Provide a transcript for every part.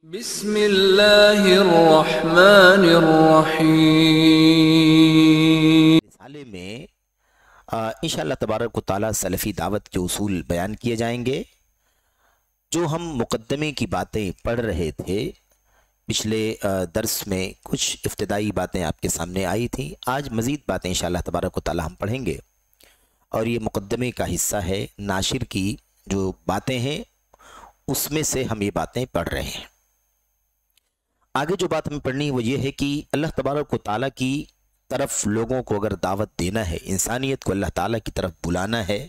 بسم اللہ الرحمن الرحیم۔ رسالے میں انشاءاللہ تبارک و تعالی سلفی دعوت کے اصول بیان کیے جائیں گے۔ جو ہم مقدمے کی باتیں پڑھ رہے تھے پچھلے درس میں، کچھ ابتدائی باتیں آپ کے سامنے آئی تھیں۔ آج مزید باتیں انشاءاللہ تبارک و تعالی ہم پڑھیں گے، اور یہ مقدمے کا حصہ ہے۔ ناشر کی جو باتیں ہیں اس میں سے ہم یہ باتیں پڑھ رہے ہیں۔ آگے جو بات ہمیں پڑھنی ہے وہ یہ ہے کہ اللہ تبارک و تعالیٰ کی طرف لوگوں کو اگر دعوت دینا ہے، انسانیت کو اللہ تعالیٰ کی طرف بلانا ہے،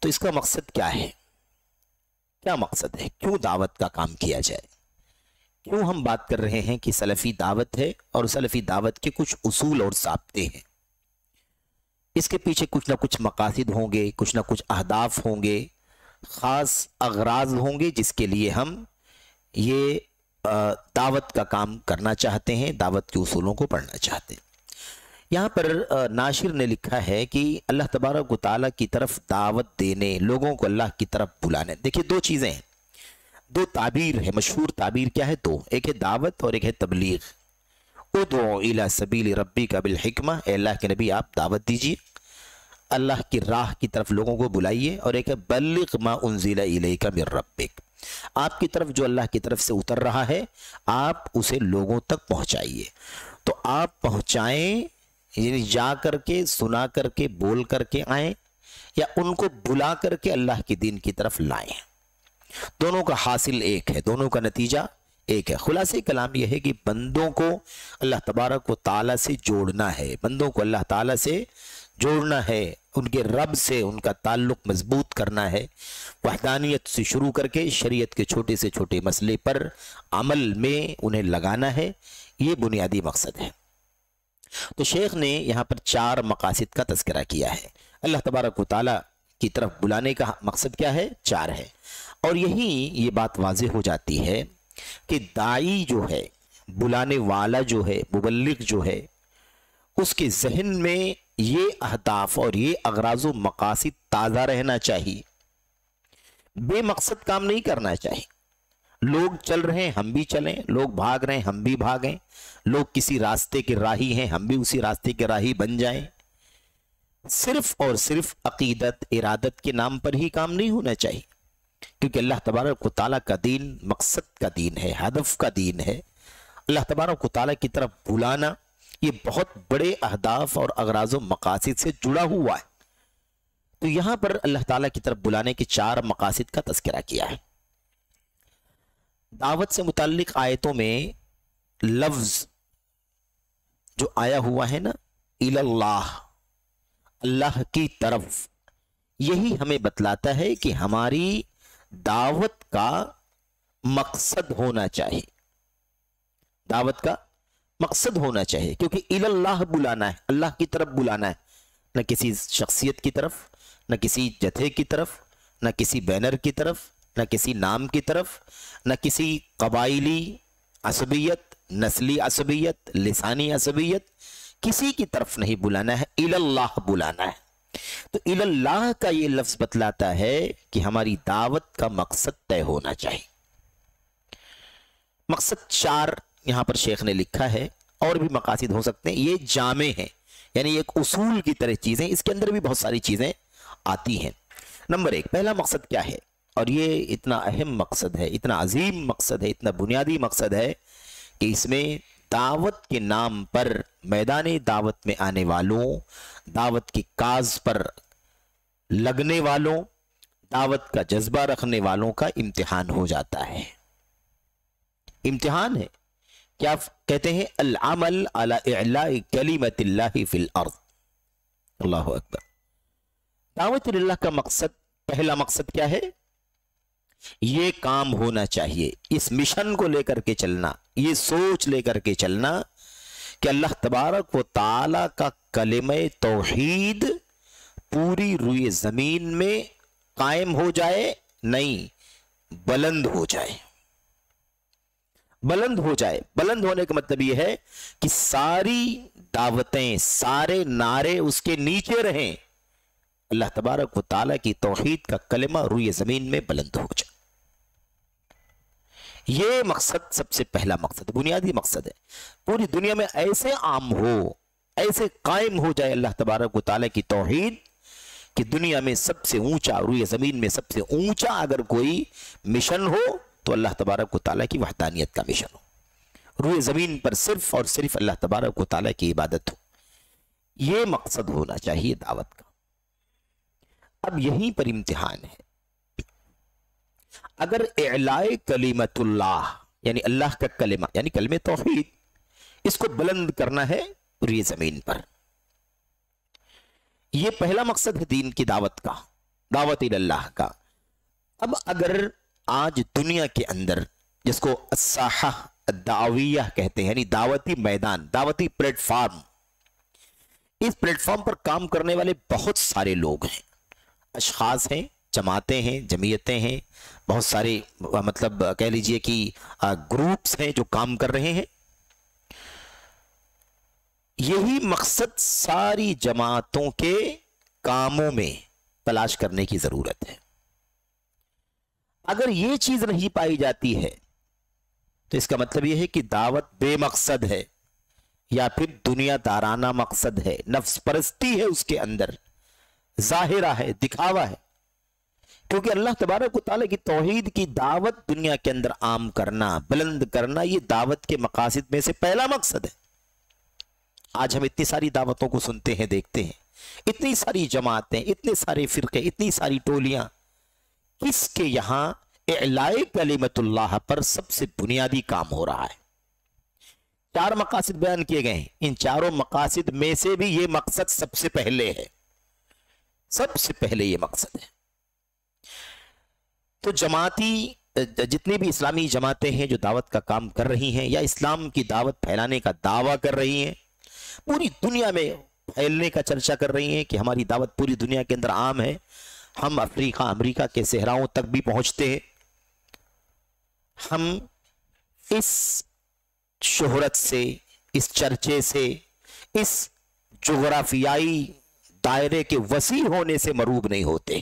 تو اس کا مقصد کیا ہے؟ کیا مقصد ہے؟ کیوں دعوت کا کام کیا جائے؟ کیوں ہم بات کر رہے ہیں کہ سلفی دعوت ہے اور سلفی دعوت کے کچھ اصول اور ضابطے ہیں؟ اس کے پیچھے کچھ نہ کچھ مقاصد ہوں گے، کچھ نہ کچھ اہداف ہوں گے، خاص اغراض ہوں گے جس کے لیے ہم یہ دعوت کا کام کرنا چاہتے ہیں، دعوت کے اصولوں کو پڑھنا چاہتے ہیں۔ یہاں پر ناشر نے لکھا ہے کہ اللہ تبارک و تعالیٰ کی طرف دعوت دینے، لوگوں کو اللہ کی طرف بلانے۔ دیکھیے دو چیزیں ہیں، دو تعبیر ہے، مشہور تعبیر کیا ہے؟ دو، ایک ہے دعوت اور ایک ہے تبلیغ۔ ادعو الی سبیل ربک بالحکمہ، اے اللہ کے نبی آپ دعوت دیجیے، اللہ کی راہ کی طرف لوگوں کو بلائیے، اور ایک ہے بلغ ما انزل الیک من ربک، آپ کی طرف جو اللہ کی طرف سے اتر رہا ہے آپ اسے لوگوں تک پہنچائیے۔ تو آپ پہنچائیں یعنی جا کر کے، سنا کر کے، بول کر کے آئیں، یا ان کو بلا کر کے اللہ کے دین کی طرف لائیں۔ دونوں کا حاصل ایک ہے، دونوں کا نتیجہ ایک ہے۔ خلاصہ کلام یہ ہے کہ بندوں کو اللہ تبارک و تعالیٰ سے جوڑنا ہے، بندوں کو اللہ تعالیٰ سے جوڑنا ہے، ان کے رب سے ان کا تعلق مضبوط کرنا ہے، وحدانیت سے شروع کر کے شریعت کے چھوٹے سے چھوٹے مسئلے پر عمل میں انہیں لگانا ہے۔ یہ بنیادی مقصد ہے۔ تو شیخ نے یہاں پر 4 مقاصد کا تذکرہ کیا ہے۔ اللہ تبارک و تعالیٰ کی طرف بلانے کا مقصد کیا ہے؟ 4 ہے، اور یہی یہ بات واضح ہو جاتی ہے کہ داعی جو ہے، بلانے والا جو ہے، مبلغ جو ہے، اس کے ذہن میں یہ اہداف اور یہ اغراض و مقاصد تازہ رہنا چاہیے، بے مقصد کام نہیں کرنا چاہیے۔ لوگ چل رہے ہیں ہم بھی چلیں، لوگ بھاگ رہے ہیں ہم بھی بھاگیں، لوگ کسی راستے کے راہی ہیں ہم بھی اسی راستے کے راہی بن جائیں۔ صرف اور صرف عقیدت، ارادت کے نام پر ہی کام نہیں ہونا چاہیے، کیونکہ اللہ تبارک و تعالیٰ کا دین مقصد کا دین ہے، ہدف کا دین ہے۔ اللہ تبارک و تعالیٰ کی طرف بلانا یہ بہت بڑے اہداف اور اغراض و مقاصد سے جڑا ہوا ہے۔ تو یہاں پر اللہ تعالیٰ کی طرف بلانے کے 4 مقاصد کا تذکرہ کیا ہے۔ دعوت سے متعلق آیتوں میں لفظ جو آیا ہوا ہے نا، اللہ، اللہ کی طرف، یہی ہمیں بتلاتا ہے کہ ہماری دعوت کا مقصد ہونا چاہیے، دعوت کا مقصد ہونا چاہیے، کیونکہ اللہ بلانا ہے، اللہ کی طرف بلانا ہے، نہ کسی شخصیت کی طرف، نہ کسی جتھے کی طرف، نہ کسی بینر کی طرف، نہ کسی نام کی طرف، نہ کسی قبائلی عصبیت، نسلی عصبیت، لسانی عصبیت، کسی کی طرف نہیں بلانا ہے، اللہ بلانا ہے۔ تو اللہ کا یہ لفظ بتلاتا ہے کہ ہماری دعوت کا مقصد طے ہونا چاہیے۔ مقصد 4 یہاں پر شیخ نے لکھا ہے، اور بھی مقاصد ہو سکتے ہیں، یہ جامع ہیں، یعنی ایک اصول کی طرح چیزیں، اس کے اندر بھی بہت ساری چیزیں آتی ہیں۔ نمبر 1، پہلا مقصد کیا ہے؟ اور یہ اتنا اہم مقصد ہے، اتنا عظیم مقصد ہے، اتنا بنیادی مقصد ہے کہ اس میں دعوت کے نام پر میدان دعوت میں آنے والوں، دعوت کی کاز پر لگنے والوں، دعوت کا جذبہ رکھنے والوں کا امتحان ہو جاتا ہے۔ امتحان ہے، کیا کہتے ہیں؟ العمل علی اعلاء کلمت اللہ فی الارض۔ اللہ اکبر۔ دعوت اللہ کا مقصد، پہلا مقصد کیا ہے؟ یہ کام ہونا چاہیے، اس مشن کو لے کر کے چلنا، یہ سوچ لے کر کے چلنا کہ اللہ تبارک و تعالی کا کلمہ توحید پوری روئے زمین میں قائم ہو جائے، نہیں بلند ہو جائے، بلند ہو جائے۔ بلند ہونے کا مطلب یہ ہے کہ ساری دعوتیں، سارے نعرے اس کے نیچے رہیں، اللہ تبارک و تعالیٰ کی توحید کا کلمہ روئے زمین میں بلند ہو جائے۔ یہ مقصد سب سے پہلا مقصد، بنیادی مقصد ہے۔ پوری دنیا میں ایسے عام ہو، ایسے قائم ہو جائے اللہ تبارک و تعالیٰ کی توحید کہ دنیا میں سب سے اونچا، روئے زمین میں سب سے اونچا اگر کوئی مشن ہو تو اللہ تبارک و تعالیٰ کی وحدانیت کا مشن ہو، روئے زمین پر صرف اور صرف اللہ تبارک و تعالیٰ کی عبادت ہو۔ یہ مقصد ہونا چاہیے دعوت کا۔ اب یہیں پر امتحان ہے۔ اگر اعلاء کلمت اللہ، یعنی اللہ کا کلمہ، یعنی کلمہ توحید، اس کو بلند کرنا ہے روئے زمین پر، یہ پہلا مقصد ہے دین کی دعوت کا، دعوت اللہ کا۔ اب اگر آج دنیا کے اندر جس کو الساحہ الدعویہ کہتے ہیں، یعنی دعوتی میدان، دعوتی پلیٹ فارم، اس پلیٹ فارم پر کام کرنے والے بہت سارے لوگ ہیں، اشخاص ہیں، جماعتیں ہیں، جمعیتیں ہیں، بہت سارے مطلب کہہ لیجئے کہ گروپس ہیں جو کام کر رہے ہیں۔ یہی مقصد ساری جماعتوں کے کاموں میں تلاش کرنے کی ضرورت ہے۔ اگر یہ چیز نہیں پائی جاتی ہے تو اس کا مطلب یہ ہے کہ دعوت بے مقصد ہے، یا پھر دنیا دارانہ مقصد ہے، نفس پرستی ہے اس کے اندر، ظاہرہ ہے، دکھاوا ہے۔ کیونکہ اللہ تبارک و تعالیٰ کی توحید کی دعوت دنیا کے اندر عام کرنا، بلند کرنا، یہ دعوت کے مقاصد میں سے پہلا مقصد ہے۔ آج ہم اتنی ساری دعوتوں کو سنتے ہیں، دیکھتے ہیں، اتنی ساری جماعتیں، اتنے سارے فرقے، اتنی ساری ٹولیاں، کس کے یہاں اعلاء کلمت اللہ پر سب سے بنیادی کام ہو رہا ہے۔ 4 مقاصد بیان کیے گئے ہیں، ان چاروں مقاصد میں سے بھی یہ مقصد سب سے پہلے ہے، سب سے پہلے یہ مقصد ہے۔ تو جماعتی جتنی بھی اسلامی جماعتیں ہیں جو دعوت کا کام کر رہی ہیں یا اسلام کی دعوت پھیلانے کا دعویٰ کر رہی ہیں، پوری دنیا میں پھیلنے کا چرچا کر رہی ہیں کہ ہماری دعوت پوری دنیا کے اندر عام ہے، ہم افریقہ، امریکہ کے صحراؤں تک بھی پہنچتے ہیں، ہم اس شہرت سے، اس چرچے سے، اس جغرافیائی دائرے کے وسیع ہونے سے مروب نہیں ہوتے،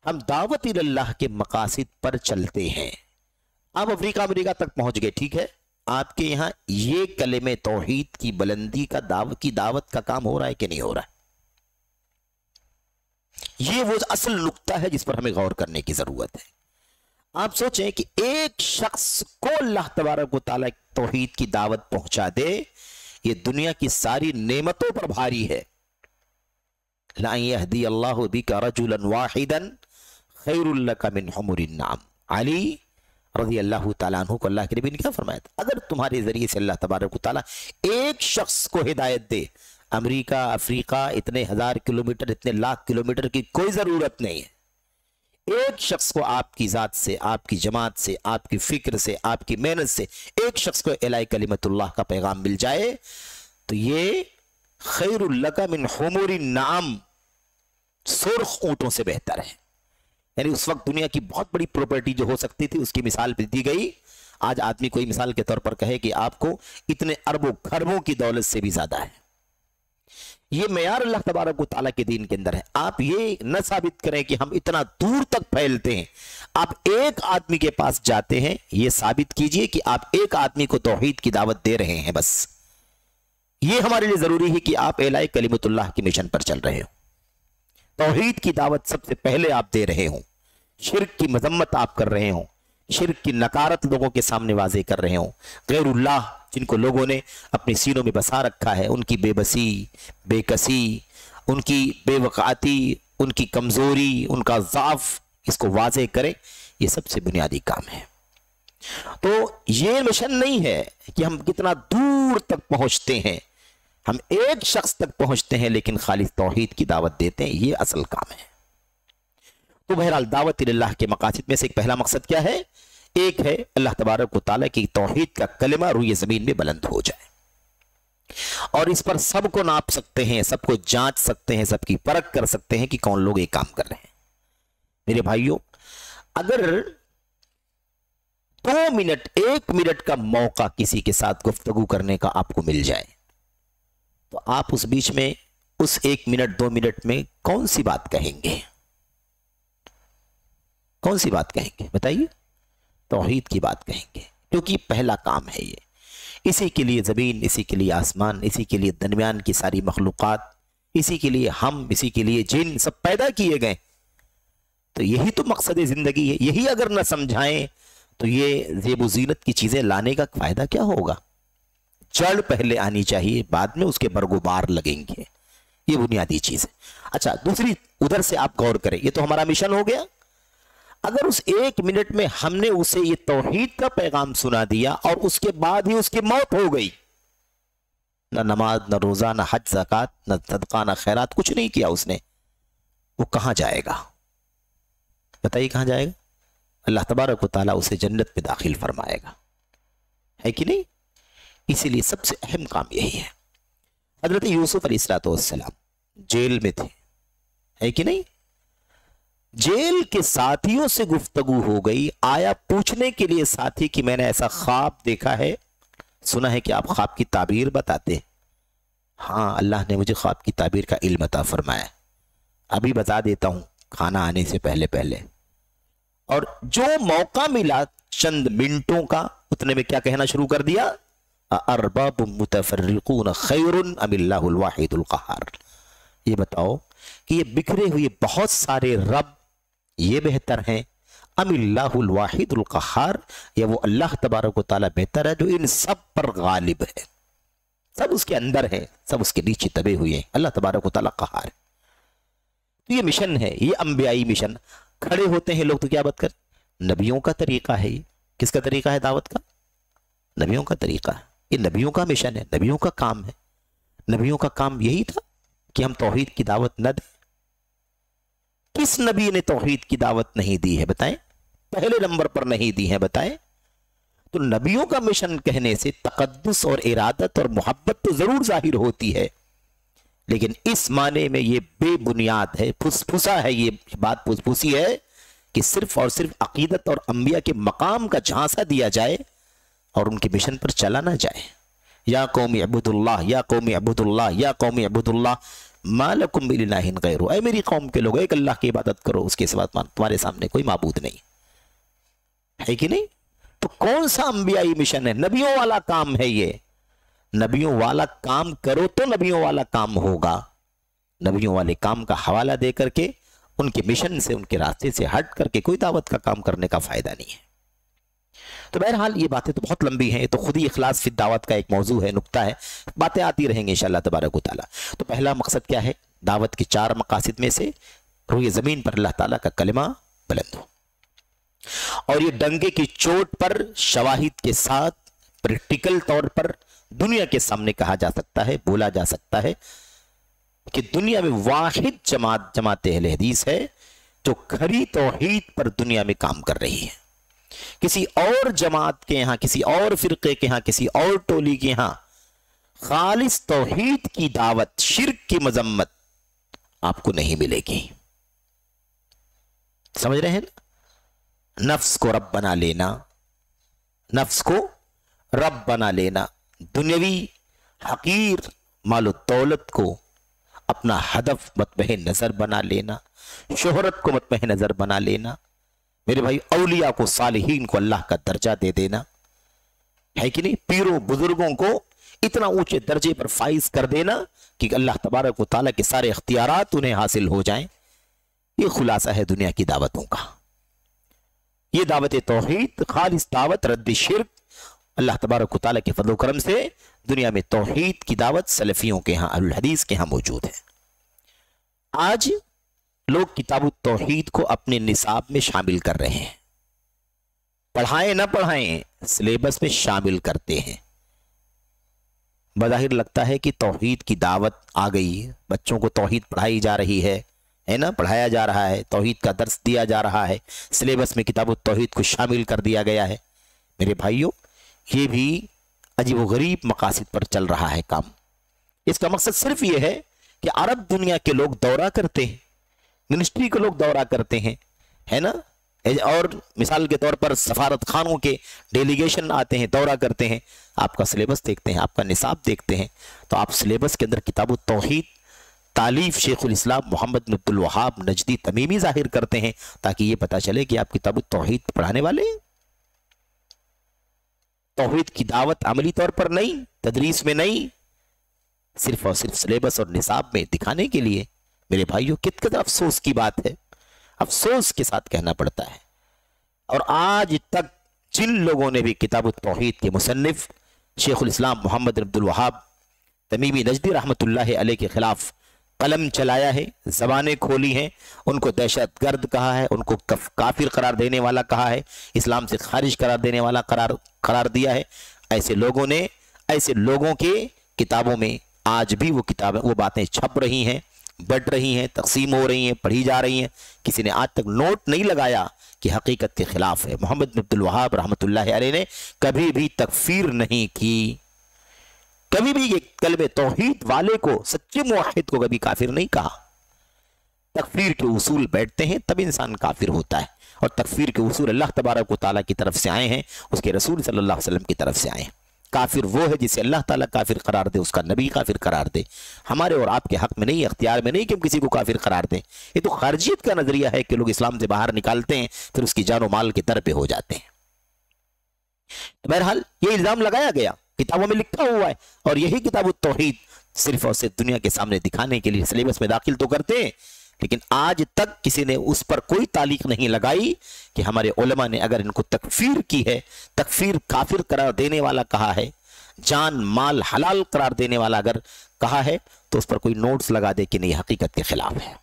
ہم دعوت اللہ کے مقاصد پر چلتے ہیں۔ آپ افریقہ امریکہ تک پہنچ گئے، ٹھیک ہے، آپ کے یہاں یہ کلمہ توحید کی بلندی کا دعوت کا کام ہو رہا ہے کہ نہیں ہو رہا ہے؟ یہ وہ اصل نقطہ ہے جس پر ہمیں غور کرنے کی ضرورت ہے۔ آپ سوچیں کہ ایک شخص کو اللہ تبارک و تعالیٰ توحید کی دعوت پہنچا دے، یہ دنیا کی ساری نعمتوں پر بھاری ہے۔ لَأَن يَهْدِيَ اللَّهُ بِكَ رَجُلًا وَاحِدًا خَيْرٌ لَكَ مِنْ حُمُرِ النَّعَمِ۔ علی رضی اللہ تعالیٰ عنہ کو اللہ کے نبی نے کیا فرمایا تھا؟ اگر تمہارے ذریعے سے اللہ تبارک و تعالیٰ ایک شخص کو ہدایت دے، امریکہ، افریقہ، اتنے 1000 کلومیٹر، اتنے لاکھ کلومیٹر کی کوئی ضرورت نہیں ہے، ایک شخص کو آپ کی ذات سے، آپ کی جماعت سے، آپ کی فکر سے، آپ کی محنت سے ایک شخص کو اعلاء کلمت اللہ کا پیغام مل جائے تو یہ خیر لک من حمر النعم، سرخ اونٹوں سے بہتر ہے۔ یعنی اس وقت دنیا کی بہت بڑی پراپرٹی جو ہو سکتی تھی اس کی مثال بھی دی گئی۔ آج آدمی کوئی مثال کے طور پر کہے کہ آپ کو اتنے اربوں خربوں کی دولت سے بھی زیادہ ہے، یہ معیار اللہ تبارک و تعالیٰ کے دین کے اندر ہے۔ آپ یہ نہ ثابت کریں کہ ہم اتنا دور تک پھیلتے ہیں، آپ ایک آدمی کے پاس جاتے ہیں، یہ ثابت کیجئے کہ آپ ایک آدمی کو توحید کی دعوت دے رہے ہیں، بس یہ ہمارے لیے ضروری ہے کہ آپ اعلاء کلمت اللہ کی مشن پر چل رہے ہو، توحید کی دعوت سب سے پہلے آپ دے رہے ہوں، شرک کی مذمت آپ کر رہے ہوں، شرک کی نکارت لوگوں کے سامنے واضح کر رہے ہوں، غیر اللہ جن کو لوگوں نے اپنے سینوں میں بسا رکھا ہے، ان کی بے بسی، بے کسی، ان کی بے وقعتی، ان کی کمزوری، ان کا ضعف، اس کو واضح کریں، یہ سب سے بنیادی کام ہے۔ تو یہ مشن نہیں ہے کہ ہم کتنا دور تک پہنچتے ہیں، ہم ایک شخص تک پہنچتے ہیں لیکن خالص توحید کی دعوت دیتے ہیں، یہ اصل کام ہے۔ تو بہرحال دعوت اللہ کے مقاصد میں سے ایک پہلا مقصد کیا ہے؟ ایک ہے اللہ تبارک و تعالیٰ کی توحید کا کلمہ روئے زمین میں بلند ہو جائے، اور اس پر سب کو ناپ سکتے ہیں، سب کو جانچ سکتے ہیں، سب کی پرکھ کر سکتے ہیں کہ کون لوگ یہ کام کر رہے ہیں۔ میرے بھائیوں، اگر 2 منٹ 1 منٹ کا موقع کسی کے ساتھ گفتگو کرنے کا آپ کو مل جائے تو آپ اس بیچ میں اس 1 منٹ 2 منٹ میں کون سی بات کہیں گے؟ کون سی بات کہیں گے بتائیے؟ توحید کی بات کہیں گے، کیونکہ پہلا کام ہے یہ. اسی کے لیے زمین، اسی کے لیے آسمان، اسی کے لیے درمیان کی ساری مخلوقات، اسی کے لیے ہم، اسی کے لیے جن سب پیدا کیے گئے. تو یہی تو مقصد زندگی ہے. یہی اگر نہ سمجھائیں تو یہ زیب و زینت کی چیزیں لانے کا فائدہ کیا ہوگا؟ جڑ پہلے آنی چاہیے، بعد میں اس کے برگوبار لگیں گے. یہ بنیادی چیز ہے. اچھا، دوسری ادھر سے آپ غور کریں، یہ تو ہمارا مشن ہو گیا. اگر اس 1 منٹ میں ہم نے اسے یہ توحید کا پیغام سنا دیا اور اس کے بعد ہی اس کی موت ہو گئی، نہ نماز، نہ روزہ، نہ حج زکات، نہ صدقہ، نہ خیرات، کچھ نہیں کیا اس نے، وہ کہاں جائے گا؟ بتائیے کہاں جائے گا؟ اللہ تبارک و تعالیٰ اسے جنت میں داخل فرمائے گا، ہے کہ نہیں؟ اسی لیے سب سے اہم کام یہی ہے. حضرت یوسف علیہ السلام جیل میں تھے، ہے کہ نہیں؟ جیل کے ساتھیوں سے گفتگو ہو گئی. آیا پوچھنے کے لیے ساتھی کہ میں نے ایسا خواب دیکھا ہے، سنا ہے کہ آپ خواب کی تعبیر بتاتے ہیں. ہاں، اللہ نے مجھے خواب کی تعبیر کا علم عطا فرمایا، ابھی بتا دیتا ہوں کھانا آنے سے پہلے پہلے. اور جو موقع ملا چند منٹوں کا، اتنے میں کیا کہنا شروع کر دیا؟ ارباب متفرقون خیر ام اللہ الواحد القہار. یہ بتاؤ کہ یہ بکھرے ہوئے بہت سارے رب یہ بہتر ہیں، ام اللہ الواحد القہار، یا وہ اللہ تبارک و تعالیٰ بہتر ہے جو ان سب پر غالب ہے، سب اس کے اندر ہے، سب اس کے نیچے دبے ہوئے ہیں. اللہ تبارک و تعالیٰ قہار ہے. تو یہ مشن ہے، یہ انبیائی مشن. کھڑے ہوتے ہیں لوگ تو کیا بات کر، نبیوں کا طریقہ ہے. یہ کس کا طریقہ ہے دعوت کا؟ نبیوں کا طریقہ ہے. یہ نبیوں کا مشن ہے، نبیوں کا کام ہے. نبیوں کا کام یہی تھا کہ ہم توحید کی دعوت نہ دیں. کس نبی نے توحید کی دعوت نہیں دی ہے بتائیں؟ پہلے نمبر پر نہیں دی ہے بتائیں. تو نبیوں کا مشن کہنے سے تقدس اور ارادت اور محبت تو ضرور ظاہر ہوتی ہے، لیکن اس معنی میں یہ بے بنیاد ہے، پھسا ہے. یہ بات پھسی ہے کہ صرف اور صرف عقیدت اور انبیاء کے مقام کا جھانسا دیا جائے اور ان کے مشن پر چلا نہ جائے. یا قوم عبد اللہ، یا قوم عبد اللہ، یا قوم عبد اللہ ما لکم من الہ غیرہ. اے میری قوم کے لوگ، ایک اللہ کی عبادت کرو، اس کے سوا تمہارے سامنے کوئی معبود نہیں، ہے کہ نہیں؟ تو کون سا انبیائی مشن ہے؟ نبیوں والا کام ہے یہ. نبیوں والا کام کرو تو نبیوں والا کام ہوگا. نبیوں والے کام کا حوالہ دے کر کے ان کے مشن سے، ان کے راستے سے ہٹ کر کے کوئی دعوت کا کام کرنے کا فائدہ نہیں ہے. تو بہرحال یہ باتیں تو بہت لمبی ہیں، یہ تو خود ہی اخلاص فی الدعوت کا ایک موضوع ہے، نکتہ ہے، باتیں آتی رہیں گے انشاءاللہ تبارک و تعالیٰ. تو پہلا مقصد کیا ہے؟ دعوت کے 4 مقاصد میں سے روئے زمین پر اللہ تعالیٰ کا کلمہ بلند ہو، اور یہ ڈنگے کی چوٹ پر شواہد کے ساتھ پریکٹیکل طور پر دنیا کے سامنے کہا جا سکتا ہے، بولا جا سکتا ہے کہ دنیا میں واحد جماعت اہل حدیث ہے جو کھری توحید پر دنیا میں کام کر رہی ہے. کسی اور جماعت کے یہاں، کسی اور فرقے کے یہاں، کسی اور ٹولی کے یہاں خالص توحید کی دعوت، شرک کی مذمت آپ کو نہیں ملے گی. سمجھ رہے ہیں نا؟ نفس کو رب بنا لینا، نفس کو رب بنا لینا، دنیاوی حقیر مال و دولت کو اپنا ہدف مطمع نظر بنا لینا، شہرت کو مطمع نظر بنا لینا، میرے بھائی اولیاء کو، صالحین کو اللہ کا درجہ دے دینا، ہے کہ نہیں؟ پیروں بزرگوں کو اتنا اونچے درجے پر فائز کر دینا کہ اللہ تبارک و تعالیٰ کے سارے اختیارات انہیں حاصل ہو جائیں. یہ خلاصہ ہے دنیا کی دعوتوں کا. یہ دعوت توحید، خالص دعوت، رد شرک، اللہ تبارک و تعالیٰ کے فضل و کرم سے دنیا میں توحید کی دعوت سلفیوں کے ہاں، اہل الحدیث کے ہاں موجود ہے. آج لوگ کتاب التوحید کو اپنے نصاب میں شامل کر رہے ہیں، پڑھائیں نہ پڑھائیں سلیبس میں شامل کرتے ہیں. بظاہر لگتا ہے کہ توحید کی دعوت آ گئی، بچوں کو توحید پڑھائی جا رہی ہے نا، پڑھایا جا رہا ہے، توحید کا درس دیا جا رہا ہے، سلیبس میں کتاب التوحید کو شامل کر دیا گیا ہے. میرے بھائیوں، یہ بھی عجیب و غریب مقاصد پر چل رہا ہے کام. اس کا مقصد صرف یہ ہے کہ عرب دنیا کے لوگ دورہ کرتے ہیں، منسٹری کے لوگ دورہ کرتے ہیں، ہے نا، اور مثال کے طور پر سفارت خانوں کے ڈیلیگیشن آتے ہیں، دورہ کرتے ہیں. آپ کا سلیبس دیکھتے ہیں، آپ کا نصاب دیکھتے ہیں، تو آپ سلیبس کے اندر کتاب التوحید تالیف شیخ الاسلام محمد بن عبد الوہاب نجدی تمیمی ظاہر کرتے ہیں، تاکہ یہ پتہ چلے کہ آپ کتاب التوحید پڑھانے والے ہیں. तौहीद की दावत अमली तौर पर नहीं, तदरीस में नहीं, सिर्फ और सिर्फ सिलेबस और निसाब में दिखाने के लिए। मेरे भाइयों, कितना अफसोस की बात है, अफसोस के साथ कहना पड़ता है। और आज तक जिन लोगों ने भी किताब तौहीद के मुसन्निफ शेखुल इस्लाम मोहम्मद अब्दुल वहाब तमीमी नजदी रहमतुल्लाह अलैह के खिलाफ कलम चलाया है, ज़बानें खोली हैं, उनको दहशतगर्द कहा है, उनको काफिर करार देने वाला कहा है, इस्लाम से खारिज करार देने वाला करार दिया है, ऐसे लोगों ने, ऐसे लोगों के किताबों में आज भी वो किताबें, वो बातें छप रही हैं, बढ़ रही हैं, तकसीम हो रही हैं, पढ़ी जा रही हैं। किसी ने आज तक नोट नहीं लगाया कि हकीकत के खिलाफ है। मोहम्मद अब्दुल वहाब रहमतुल्लाह अलैह ने कभी भी तकफीर नहीं की, कभी भी ये कलमे तौहीद वाले को, सच्चे मुवाहिद को कभी काफिर नहीं कहा। तकफीर के उसूल बैठते हैं तब इंसान काफिर होता है, और तकफीर के उसूल अल्लाह तबारक व तआला की तरफ से आए हैं, उसके रसूल सल्लल्लाहु अलैहि वसल्लम की तरफ से आए हैं। काफिर वो है जिसे अल्लाह ताला काफिर करार दे, उसका नबी काफिर करार दे। हमारे और आपके हक में नहीं, अख्तियार में नहीं कि हम किसी को काफिर करार दें। ये तो खारजियत का नजरिया है कि लोग इस्लाम से बाहर निकालते हैं, फिर उसकी जानो माल के दर पे हो जाते हैं। तो बहरहाल ये इल्जाम लगाया गया, किताबों में लिखा हुआ है, और यही किताब तौहीद सिर्फ और सिर्फ दुनिया के सामने दिखाने के लिए सिलेबस में दाखिल तो करते हैं, लेकिन आज तक किसी ने उस पर कोई तालीक नहीं लगाई कि हमारे उलमा ने अगर इनको तकफीर की है, तकफीर काफिर करार देने वाला कहा है, जान माल हलाल करार देने वाला अगर कहा है, तो उस पर कोई नोट्स लगा दे कि नहीं हकीकत के खिलाफ है।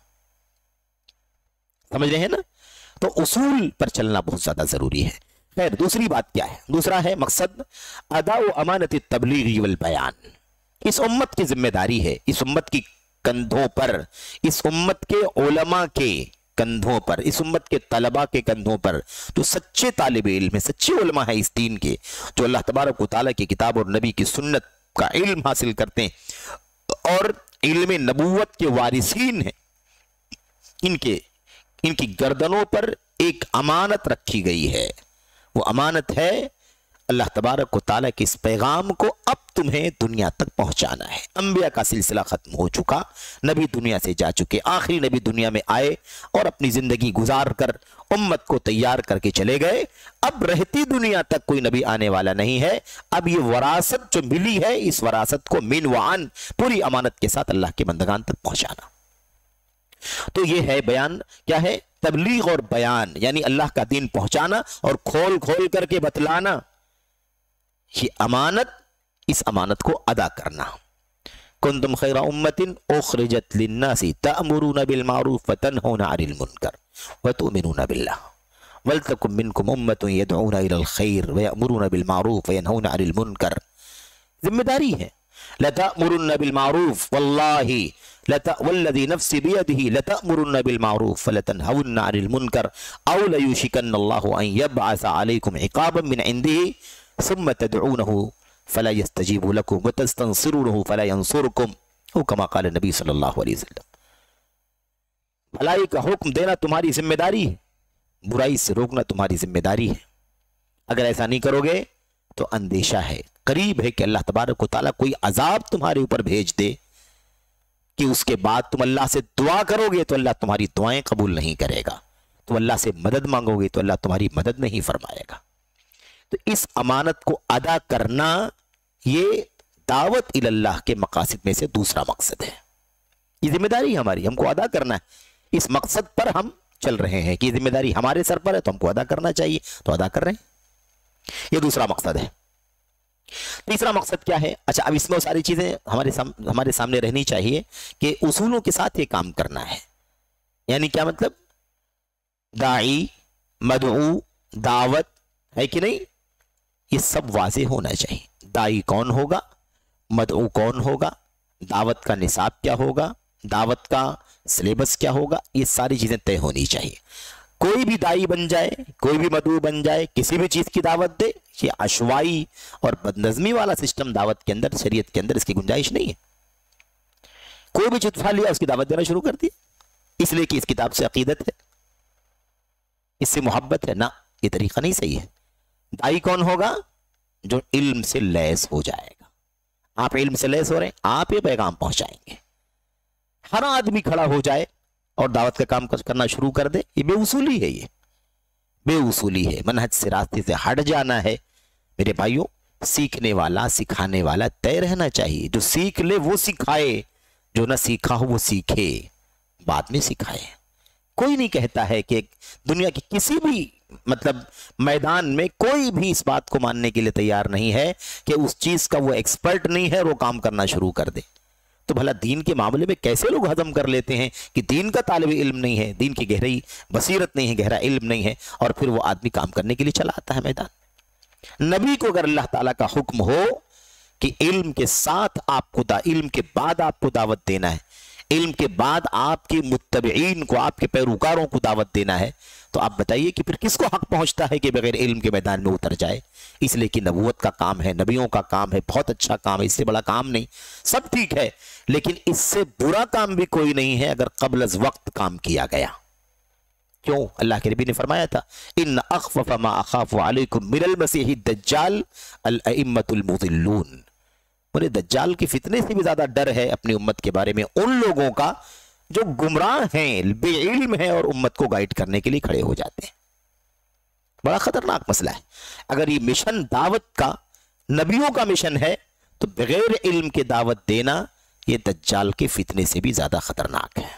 समझ रहे हैं ना? तो उसूल पर चलना बहुत ज्यादा जरूरी है। खैर, दूसरी बात क्या है? दूसरा है मकसद अदा अमानत तबलीग वल बयान। इस उम्मत की जिम्मेदारी है, इस उम्मत की कंधों पर, इस उम्मत के उलमा के कंधों पर, इस उम्मत के तलबा के कंधों पर, जो सच्चे तालिब इल्म है, सच्चे उलमा है इस दीन के, जो अल्लाह तबारक व तआला की किताब और नबी की सुन्नत का इल्म हासिल करते हैं और इल्म नबूवत के वारिसीन हैं, इनकी गर्दनों पर एक अमानत रखी गई है। वो अमानत है अल्लाह तबारक व तआला के इस पैगाम को अब तुम्हें दुनिया तक पहुंचाना है। अंबिया का सिलसिला खत्म हो चुका, नबी दुनिया से जा चुके, आखिरी नबी दुनिया में आए और अपनी जिंदगी गुजार कर उम्मत को तैयार करके चले गए। अब रहती दुनिया तक कोई नबी आने वाला नहीं है। अब ये वरासत जो मिली है, इस वरासत को मिन वान पूरी अमानत के साथ अल्लाह के बंदगान तक पहुंचाना। तो ये है बयान, क्या है? तबलीग और बयान, यानी अल्लाह का दीन पहुंचाना और खोल खोल करके बतलाना। ये अमानत, इस अमानत को अदा करना। कुंतुम खैरा उम्मतिन उखरिजत लिन्नासी तअमुरूना बिल मारूफ व तनहौना अनिल मुनकर व तुमिनूना बिल्लाह वलतकुम मिनकुम उम्मतुन यदऊना इलल खैर व यअमुरूना बिल मारूफ व यनहौना अनिल मुनकर। जिम्मेदारी है। लतअमुरुना बिल मारूफ वल्लाहि वल्लज़ी नफ्सी बियदिही लतअमुरुना बिल मारूफ व लतनहौना अनिल मुनकर औ लयुशिकन्नल्लाहु अन यबअसा अलैकुम इक़ाबन मिन इंदिही सुम्मा तदऊनहु फला यस्तजीबु लकुम व तस्तंसिरूनहु फला यंसुरकुम ओ कमा क़ाल नबी सल्लल्लाहु अलैहि वसल्लम। भलाई का हुक्म देना तुम्हारी जिम्मेदारी है, बुराई से रोकना तुम्हारी जिम्मेदारी है। अगर ऐसा नहीं करोगे तो अंदेशा है, करीब है कि अल्लाह तबारक व तआला कोई अजाब तुम्हारे ऊपर भेज दे कि उसके बाद तुम अल्लाह से दुआ करोगे तो अल्लाह तुम्हारी दुआएं कबूल नहीं करेगा, तुम अल्लाह से मदद मांगोगे तो अल्लाह तुम्हारी मदद नहीं फरमाएगा। तो इस अमानत को अदा करना, ये दावत इल्लाह के मकासद में से दूसरा मकसद है। ये जिम्मेदारी हमारी, हमको अदा करना है। इस मकसद पर हम चल रहे हैं कि जिम्मेदारी हमारे सर पर है तो हमको अदा करना चाहिए, तो अदा कर रहे हैं। ये दूसरा मकसद है। तीसरा मकसद क्या है? अच्छा, अब इसमें सारी चीजें हमारे सामने रहनी चाहिए कि उसूलों के साथ ये काम करना है। यानी क्या मतलब? दाई, मदऊ, दावत है कि नहीं, ये सब वाज़े होना चाहिए। दाई कौन होगा, मदऊ कौन होगा, दावत का निसाब क्या होगा, दावत का सिलेबस क्या होगा, ये सारी चीजें तय होनी चाहिए। कोई भी दाई बन जाए, कोई भी मदऊ बन जाए, किसी भी चीज की दावत दे, ये अशवाई और बदनज़मी वाला सिस्टम दावत के अंदर, शरीयत के अंदर इसकी गुंजाइश नहीं है। कोई भी चीज उठा लिया, उसकी दावत देना शुरू कर दी, इसलिए कि इस किताब से अकीदत है, इससे मोहब्बत है। ना, ये तरीका नहीं सही है। दाई कौन होगा? जो इल्म से लैस हो जाएगा। आप इल्म से लैस हो रहे हैं, आप ये पैगाम पहुंचाएंगे। हर आदमी खड़ा हो जाए और दावत का काम करना शुरू कर दे, ये बेउसूली है। ये बेउसूली है, मनहज से, रास्ते से हट जाना है। मेरे भाइयों, सीखने वाला सिखाने वाला तय रहना चाहिए। जो सीख ले वो सिखाए, जो ना सीखा हो वो सीखे, बाद में सिखाए। कोई नहीं कहता है कि दुनिया की किसी भी मतलब मैदान में कोई भी इस बात को मानने के लिए तैयार नहीं है कि उस चीज का वो एक्सपर्ट नहीं है, वो काम करना शुरू कर दे। तो भला दीन के मामले में कैसे लोग हजम कर लेते हैं कि दीन का तालिब इल्म नहीं है, दीन की गहरी बसीरत नहीं है, गहरा इल्म नहीं है, और फिर वो आदमी काम करने के लिए चला आता है मैदान। नबी को अगर अल्लाह ताला का हुक्म हो कि इल्म के साथ आपको इल्म के बाद आपको दावत देना है, इल्म के बाद आपके मुत्तबईन को, आपके पैरोकारों को दावत देना है, तो आप बताइए कि फिर किसको हक पहुंचता है कि बगैर इल्म के मैदान में उतर जाए। इसलिए कि नबूवत का काम है, नबियों का काम है, बहुत अच्छा काम है, इससे बड़ा काम नहीं। सब ठीक है, लेकिन इससे बुरा काम भी कोई नहीं है अगर क़ब्ल अज़ वक्त काम किया गया। क्यों? अल्लाह के नबी ने फरमाया था, इन्न अख़फ़फ़ मा अख़ाफ़ु अलैकुम मिनल मसीहि दज्जाल अल अइम्मतुल मुज़िल्लून। मुझे दज्जाल के फितने से भी ज्यादा डर है अपनी उम्मत के बारे में उन लोगों का जो गुमराह हैं, बेइल्म हैं और उम्मत को गाइड करने के लिए खड़े हो जाते हैं। बड़ा खतरनाक मसला है। अगर ये मिशन दावत का, नबियों का मिशन है, तो बगैर इल्म के दावत देना ये दज्जाल के फितने से भी ज्यादा खतरनाक है।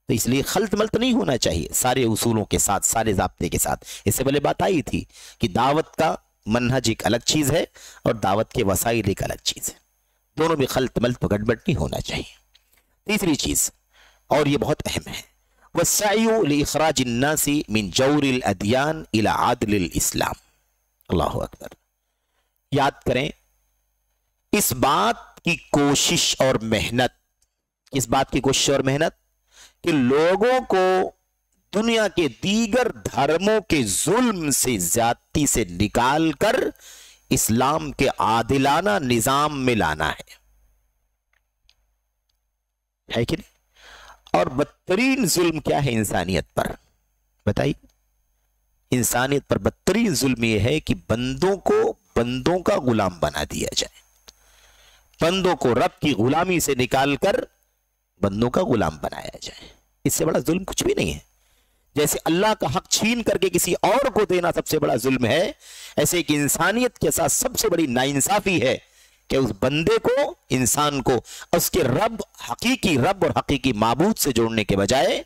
तो इसलिए खल्त मल्त नहीं होना चाहिए, सारे उसूलों के साथ, सारे ज़ाब्ते के साथ। इससे पहले बात आई थी कि दावत का मनहज एक अलग चीज है और दावत के वसाइल एक अलग चीज है, दोनों में खल्त मल्त गड़बड़ नहीं होना चाहिए। तीसरी चीज, और ये बहुत अहम है, वस्सायु लिइखराज अन्नासी मिन जौरिल अदियान इला आदलिल इस्लाम। अल्लाहु अकबर। याद करें इस बात की कोशिश और मेहनत, इस बात की कोशिश और मेहनत कि लोगों को दुनिया के दीगर धर्मों के जुल्म से, ज्यादती से निकाल कर इस्लाम के आदिलाना निजाम में लाना है कि नहीं? और बदतरीन जुल्म क्या है इंसानियत पर? बताइए। इंसानियत पर बदतरीन जुल्म यह है कि बंदों को बंदों का गुलाम बना दिया जाए, बंदों को रब की गुलामी से निकालकर बंदों का गुलाम बनाया जाए। इससे बड़ा जुल्म कुछ भी नहीं है। जैसे अल्लाह का हक छीन करके किसी और को देना सबसे बड़ा जुल्म है, ऐसे एक इंसानियत के साथ सबसे बड़ी नाइंसाफी है कि उस बंदे को, इंसान को उसके रब, हकीकी रब और हकीकी माबूद से जोड़ने के बजाय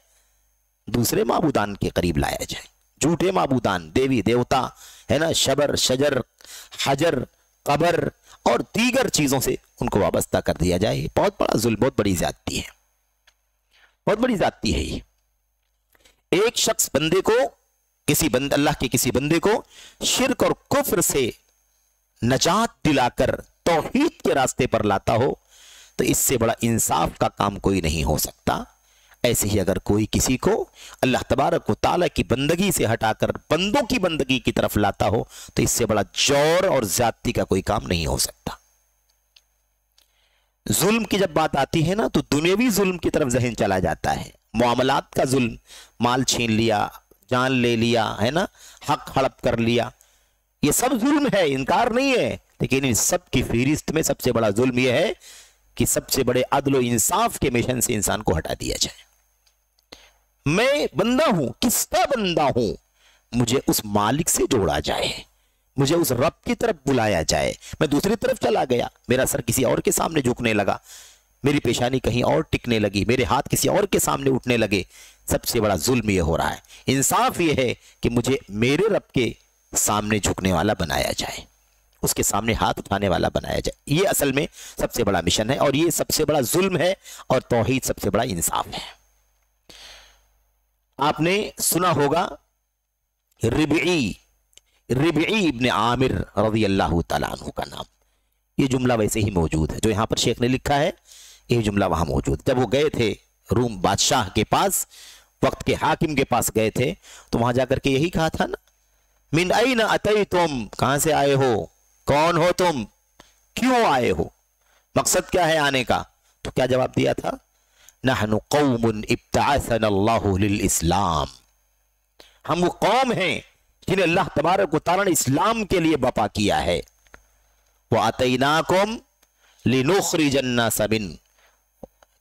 दूसरे माबूदान के करीब लाया जाए। झूठे माबूदान, देवी देवता है ना, शबर शजर हजर कबर और दीगर चीजों से उनको वाबस्ता कर दिया जाए। बहुत बड़ा जुल्म, बहुत बड़ी ज्यादती है, बहुत बड़ी ज्यादती है ये। एक शख्स बंदे को, किसी बंदे, अल्लाह के किसी बंदे को शिर्क और कुफ्र से नजात दिलाकर तौहीद के रास्ते पर लाता हो, तो इससे बड़ा इंसाफ का काम कोई नहीं हो सकता। ऐसे ही अगर कोई किसी को अल्लाह तबारक व तआला की बंदगी से हटाकर बंदों की बंदगी की तरफ लाता हो, तो इससे बड़ा जौर और ज्यादती का कोई काम नहीं हो सकता। जुल्म की जब बात आती है ना, तो दुनियावी जुल्म की तरफ जहन चला जाता है। मामलात का जुल्म, माल छीन लिया, जान ले लिया, है ना, हक हड़प कर लिया, ये सब जुल्म है, इनकार नहीं है। लेकिन इन सब की फहरिस्त में सबसे बड़ा जुल्म यह है कि सबसे बड़े अदल व इंसाफ के मिशन से इंसान को हटा दिया जाए। मैं बंदा हूं, किसका बंदा हूं, मुझे उस मालिक से जोड़ा जाए, मुझे उस रब की तरफ बुलाया जाए। मैं दूसरी तरफ चला गया, मेरा सर किसी और के सामने झुकने लगा, मेरी पेशानी कहीं और टिकने लगी, मेरे हाथ किसी और के सामने उठने लगे। सबसे बड़ा जुल्म यह हो रहा है। इंसाफ यह है कि मुझे मेरे रब के सामने झुकने वाला बनाया जाए, उसके सामने हाथ उठाने वाला बनाया जाए। ये असल में सबसे बड़ा मिशन है और ये सबसे बड़ा जुल्म है, और तौहीद सबसे बड़ा इंसाफ है। आपने सुना होगा रिबई इब्न आमिर रज़ी अल्लाह तआला अन्हु का नाम। ये जुमला वैसे ही मौजूद है जो यहां पर शेख ने लिखा है, ये जुमला वहां मौजूद। जब वो गए थे रूम बादशाह के पास, वक्त के हाकिम के पास गए थे, तो वहां जाकर के यही कहा था ना, मिन अयन अतैतुम, कहां से आए हो, कौन हो तुम, क्यों आए हो, मकसद क्या है आने का? तो क्या जवाब दिया था? नहनु कौमुन इब्तअसना अल्लाहु लिल इस्लाम, हम वो कौम हैं जिन्हें अल्लाह तबारक व तआला ने इस्लाम के लिए बपा किया है। व अतैनाकुम लिनुखरिजन नास मिन,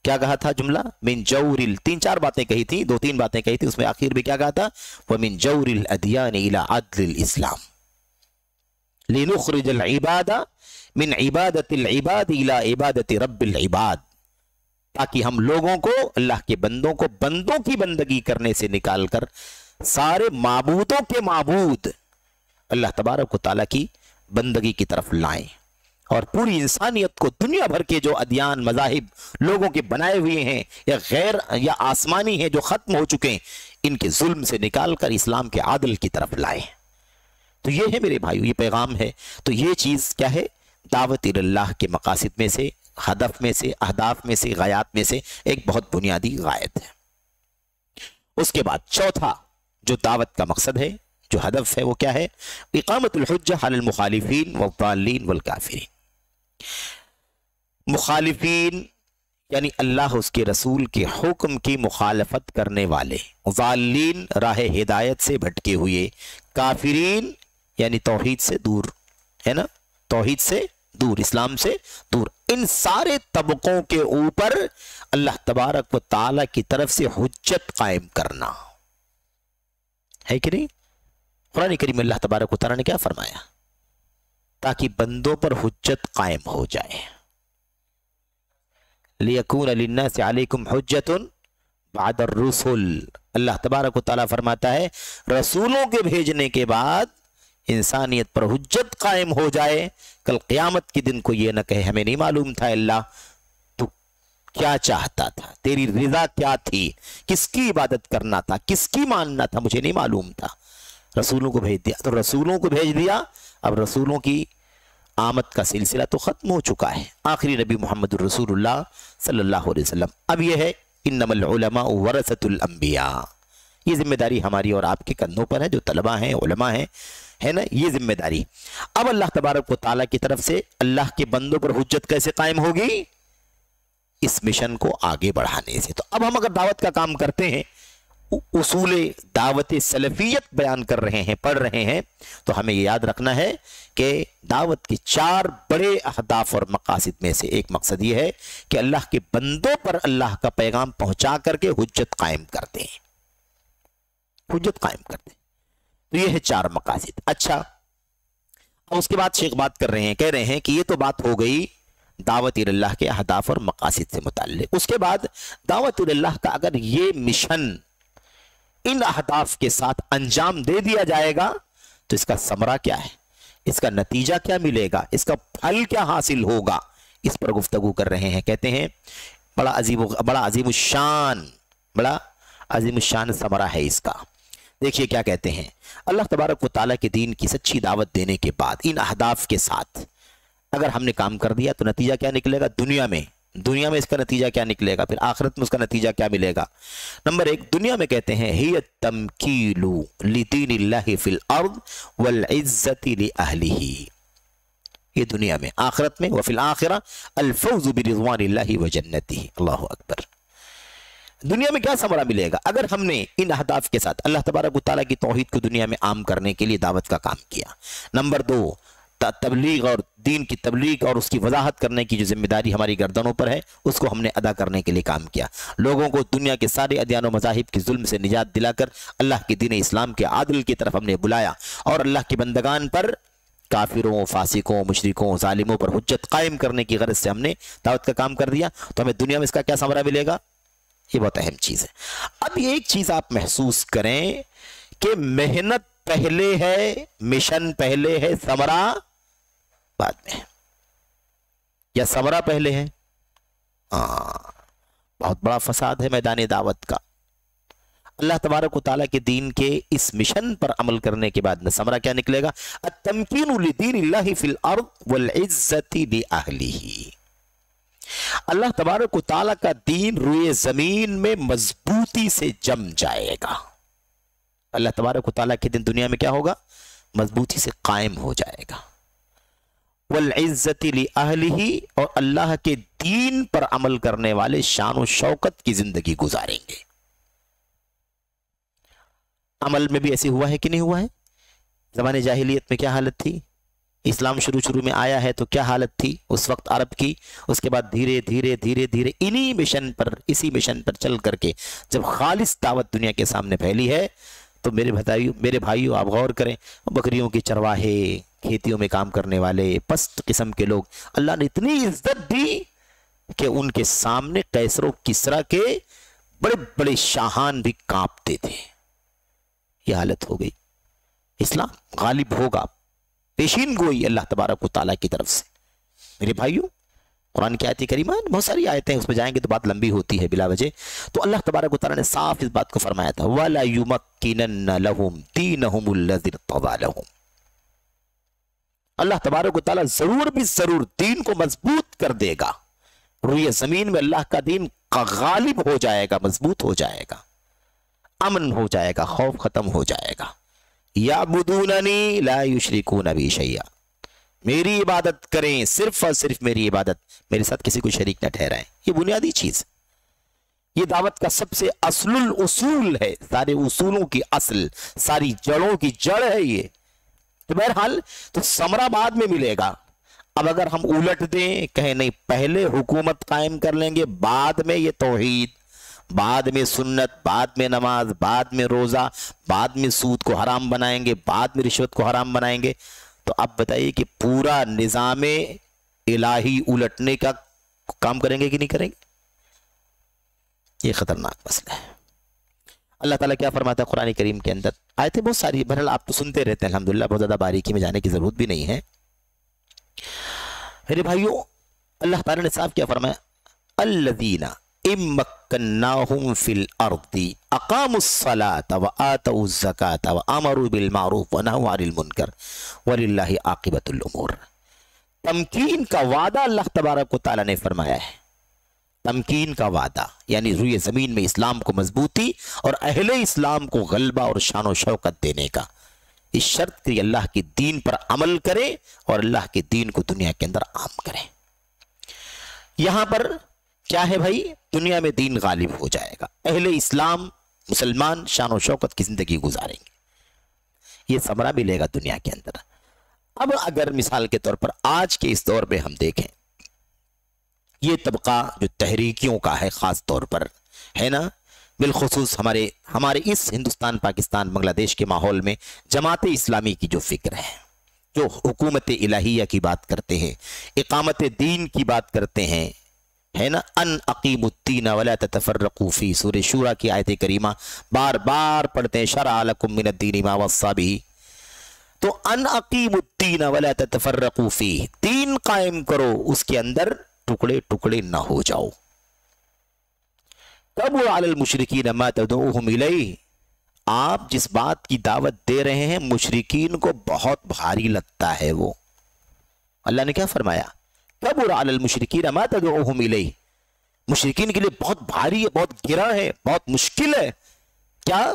क्या कहा था जुमला? मिन जौरिल, तीन चार बातें कही थी, दो तीन बातें कही थी, उसमें आखिर में क्या कहा था? व मिन जौरिल अदियान इला अदलिल इस्लाम, लिनुखरिजल इबादा मिन इबादतिल इबाद इला इबादति रब्बिल इबाद, ताकि हम लोगों को, अल्लाह के बंदों को, बंदों की बंदगी करने से निकालकर सारे माबूदों के माबूद अल्लाह तबारक व तआला की बंदगी की तरफ लाएं, और पूरी इंसानियत को दुनिया भर के जो अदियान मज़ाहिब लोगों के बनाए हुए हैं या गैर या आसमानी हैं जो ख़त्म हो चुके हैं, इनके जुल्म से निकालकर इस्लाम के आदल की तरफ लाएं। तो ये है मेरे भाइयों, ये पैगाम है। तो ये चीज़ क्या है? दावत इल्लाह के मकासिद में से, हदफ में से, अहदाफ में से, गायात में से एक बहुत बुनियादी गायत है। उसके बाद चौथा जो दावत का मकसद है, जो हदफ है, वो क्या है? इकामतुल हुज्जा अलल मुखालिफीन वद्दाल्लीन वल काफिरीन। मुखालिफीन यानी अल्लाह उसके रसूल के हुक्म की मुखालफत करने वाले, ज़ाल्लीन राह हिदायत से भटके हुए, काफिरीन यानी तौहीद से दूर, है ना, तौहीद से दूर, इस्लाम से दूर, इन सारे तबकों के ऊपर अल्लाह तबारक व तआला की तरफ से हुज्जत कायम करना है कि नहीं? कुरान करीम में अल्लाह तबारक व तआला ने क्या फरमाया? ताकि बंदों पर हुज्जत कायम हो जाए। लियकून लिन्नासि अलैकुम हुज्जतुन बअदर रुसुल, अल्लाह तबारक व तआला फरमाता है रसूलों के भेजने के बाद इंसानियत पर हुज्जत कायम हो जाए। कल क़यामत के दिन को ये न कहे हमें नहीं मालूम था अल्लाह तू क्या चाहता था, तेरी रिजा क्या थी, किसकी इबादत करना था, किसकी मानना था, मुझे नहीं मालूम था। रसूलों को भेज दिया, तो रसूलों को भेज दिया, अब रसूलों की आमद का सिलसिला तो ख़त्म हो चुका है। आखिरी नबी मोहम्मद रसूलुल्लाह सल्लल्लाहु अलैहि वसल्लम। अब यह है इन्नमल उलमा वरसतुल अंबिया, ये जिम्मेदारी हमारी और आपके कंधों पर है, जो तलबा हैं, उलमा हैं, है ना, ये जिम्मेदारी। अब अल्लाह तबारक व तआला की तरफ से अल्लाह के बंदों पर हुज्जत कैसे कायम होगी? इस मिशन को आगे बढ़ाने से। तो अब हम अगर दावत का काम करते हैं, उसूले दावत सलफियत बयान कर रहे हैं, पढ़ रहे हैं, तो हमें ये याद रखना है कि दावत के 4 बड़े अहदाफ और मकासिद में से एक मकसद ये है कि अल्लाह के बंदों पर अल्लाह का पैगाम पहुंचा करके हुज्जत कायम करते हैं, हुज्जत कायम करते हैं। तो ये है 4 मकासिद। अच्छा, अब उसके बाद शेख बात कर रहे हैं, कह रहे हैं कि ये तो बात हो गई दावत इल्लाह के अहदाफ और मकासिद से मुताल्लिक। उसके बाद दावत इल्लाह का अगर ये मिशन इन अहदाफ के साथ अंजाम दे दिया जाएगा तो इसका समरा क्या है, इसका नतीजा क्या मिलेगा, इसका फल क्या हासिल होगा, इस पर गुफ्तगू कर रहे हैं। कहते हैं बड़ा अजीमुशान समरा है इसका। देखिए क्या कहते हैं, अल्लाह तबारक व तआला के दीन की सच्ची दावत देने के बाद इन अहदाफ के साथ अगर हमने काम कर दिया तो नतीजा क्या निकलेगा? दुनिया में इसका नतीजा क्या निकलेगा, फिर आखिरत में उसका नतीजा क्या मिलेगा? नंबर 1, दुनिया में कहते हैं हिय तमकीलु लिदीनिल्लाहि फिल अर्द वल इज्जति लि अहलिही, ये दुनिया में। आखिरत में वफिल आखिरा अल फौज़ु बिरिज़वानिल्लाहि व जन्नतिही। अल्लाहु अकबर। दुनिया में क्या समरा मिलेगा अगर हमने इन अहदाफ के साथ अल्लाह तबारक व तआला की तौहीद को दुनिया में आम करने के लिए दावत का काम किया। नंबर 2, तबलीग और दीन की तबलीग और उसकी वजाहत करने की जो जिम्मेदारी हमारी गर्दनों पर है उसको हमने अदा करने के लिए काम किया। लोगों को दुनिया के सारे अदियान व मज़ाहिब के जुल्म से निजात दिलाकर अल्लाह के दीन इस्लाम के आदिल की तरफ हमने बुलाया, और अल्लाह के बंदगान पर काफिरों, फासिकों, मुशरिकों, जालिमों पर हुज्जत कायम करने की गरज से हमने दावत का काम कर दिया। तो हमें दुनिया में इसका क्या समरा मिलेगा? ये बहुत अहम चीज़ है। अब ये एक चीज़ आप महसूस करें कि मेहनत पहले है, मिशन पहले है, समरा बाद में, या समरा पहले है? बहुत बड़ा फसाद है मैदान दावत का। अल्लाह तबारक व तआला के दीन के इस मिशन पर अमल करने के बाद में समरा क्या निकलेगा? अत-तमकीनु लिदीनिल्लाहि फिल अर्द वल इज्जति लि अहलिही, अल्लाह तबारक व तआला का दीन रुए जमीन में मजबूती से जम जाएगा। अल्लाह तबारक व तआला के दिन दुनिया में क्या होगा? मजबूती से कायम हो जाएगा। वल इज्जति लि अहलिही, और अल्लाह के दीन पर अमल करने वाले शान और शौकत की जिंदगी गुजारेंगे। अमल में भी ऐसे हुआ है कि नहीं हुआ है? ज़माने जाहिलियत में क्या हालत थी? इस्लाम शुरू में आया है तो क्या हालत थी उस वक्त अरब की? उसके बाद धीरे धीरे धीरे धीरे इसी मिशन पर चल करके जब खालिस दावत दुनिया के सामने फैली है तो मेरे भाइयों आप गौर करें, बकरियों के चरवाहे, खेतियों में काम करने वाले पस्त किस्म के लोग, अल्लाह ने इतनी इज्जत दी कि उनके सामने कैसरो किसरा के बड़े बड़े शाहान भी कांपते थे। ये हालत हो गई। इस्लाम गालिब होगा, पेशीन गोई अल्लाह तबारक व तआला की तरफ से। मेरे भाइयों, कुरान की आयत करीमा बहुत सारी आयतें हैं, उसमें जाएंगे तो बात लंबी होती है बिला वजह। तो अल्लाह तबारक व तआला ने साफ इस बात को फरमाया था, वला युमक्किनन्ना लहुम दीनहुमुल्लज़ी इर्तज़ा लहुम। अल्लाह तबारक व तआला जरूर भी जरूर दीन को मजबूत कर देगा। रुए जमीन में अल्लाह का दीन गालिब हो जाएगा, मजबूत हो जाएगा, अमन हो जाएगा, खौफ खत्म हो जाएगा। याबुदूननी ला युशरिकून बी शैया, मेरी इबादत करें, सिर्फ और सिर्फ मेरी इबादत, मेरे साथ किसी को शरीक न ठहराएं। ये बुनियादी चीज, ये दावत का सबसे असलुल उसूल है, सारे उसूलों की असल, सारी जड़ों की जड़ है ये। तो बहरहाल तो समरा बाद में मिलेगा। अब अगर हम उलट दें, कहें नहीं पहले हुकूमत कायम कर लेंगे, बाद में ये तौहीद, बाद में सुन्नत, बाद में नमाज, बाद में रोजा, बाद में सूद को हराम बनाएंगे, बाद में रिश्वत को हराम बनाएंगे, तो आप बताइए कि पूरा निज़ामे इलाही उलटने का काम करेंगे कि नहीं करेंगे? ये खतरनाक मसला है। अल्लाह ताला क्या फरमाता है कुरान करीम के अंदर? आयतें बहुत सारी, बहरहाल आप तो सुनते रहते हैं अल्हम्दुलिल्लाह, बहुत ज़्यादा बारीकी में जाने की ज़रूरत भी नहीं है। मेरे भाइयों, अल्लाह ताला ने साफ क्या फरमाया, अल्लज़ीना इम्मक्कन्नाहुम फिल अर्दी अक़ामुस्सलात व आतउज़ ज़कात व अमरू बिल मारूफ व नहू अनिल मुनकर वलिल्लाहि आक़िबतुल उमूर। तमकीन का वादा अल्लाह तबारक व तआला ने फरमाया है। तमकीन का वादा यानी रुए ज़मीन में इस्लाम को मजबूती और अहले इस्लाम को गलबा और शान व शौकत देने का, इस शर्त कि अल्लाह के दीन पर अमल करें और अल्लाह के दीन को दुनिया के अंदर आम करें। यहां पर क्या है भाई, दुनिया में दीन गालिब हो जाएगा, अहले इस्लाम मुसलमान शान व शौकत की जिंदगी गुजारेंगे, ये समरा मिलेगा दुनिया के अंदर। अब अगर मिसाल के तौर पर आज के इस दौर में हम देखें, ये तबका जो तहरीकियों का है खास तौर पर है ना, बिलखुसूस हमारे इस हिंदुस्तान पाकिस्तान बांग्लादेश के माहौल में जमात इस्लामी की जो फिक्र है, जो हुकूमत इलाहिया की बात करते हैं, इकामत दीन की बात करते हैं, है ना, अन अकीमुद्दीन वला ततफर्रकू फी, सूरह शूरा की आयत करीमा बार बार पढ़ते हैं, शरअ लकुम मिनद्दीन मा वस्सा बिही। तो अन अकीमुद्दीन वला ततफर्रकू फी, दीन कायम करो, उसके अंदर टुकड़े टुकड़े ना हो जाओ। कब अलल मुशरिकीन मा तदऊहुम इलैहि, आप जिस बात की दावत दे रहे हैं मुशरिकीन को बहुत भारी लगता है वो। अल्लाह ने क्या फरमाया, कब अलल मुशरिकीन मा तदऊहुम इलैहि, मुशरिकीन के लिए बहुत भारी है, बहुत गिरा है, बहुत मुश्किल है क्या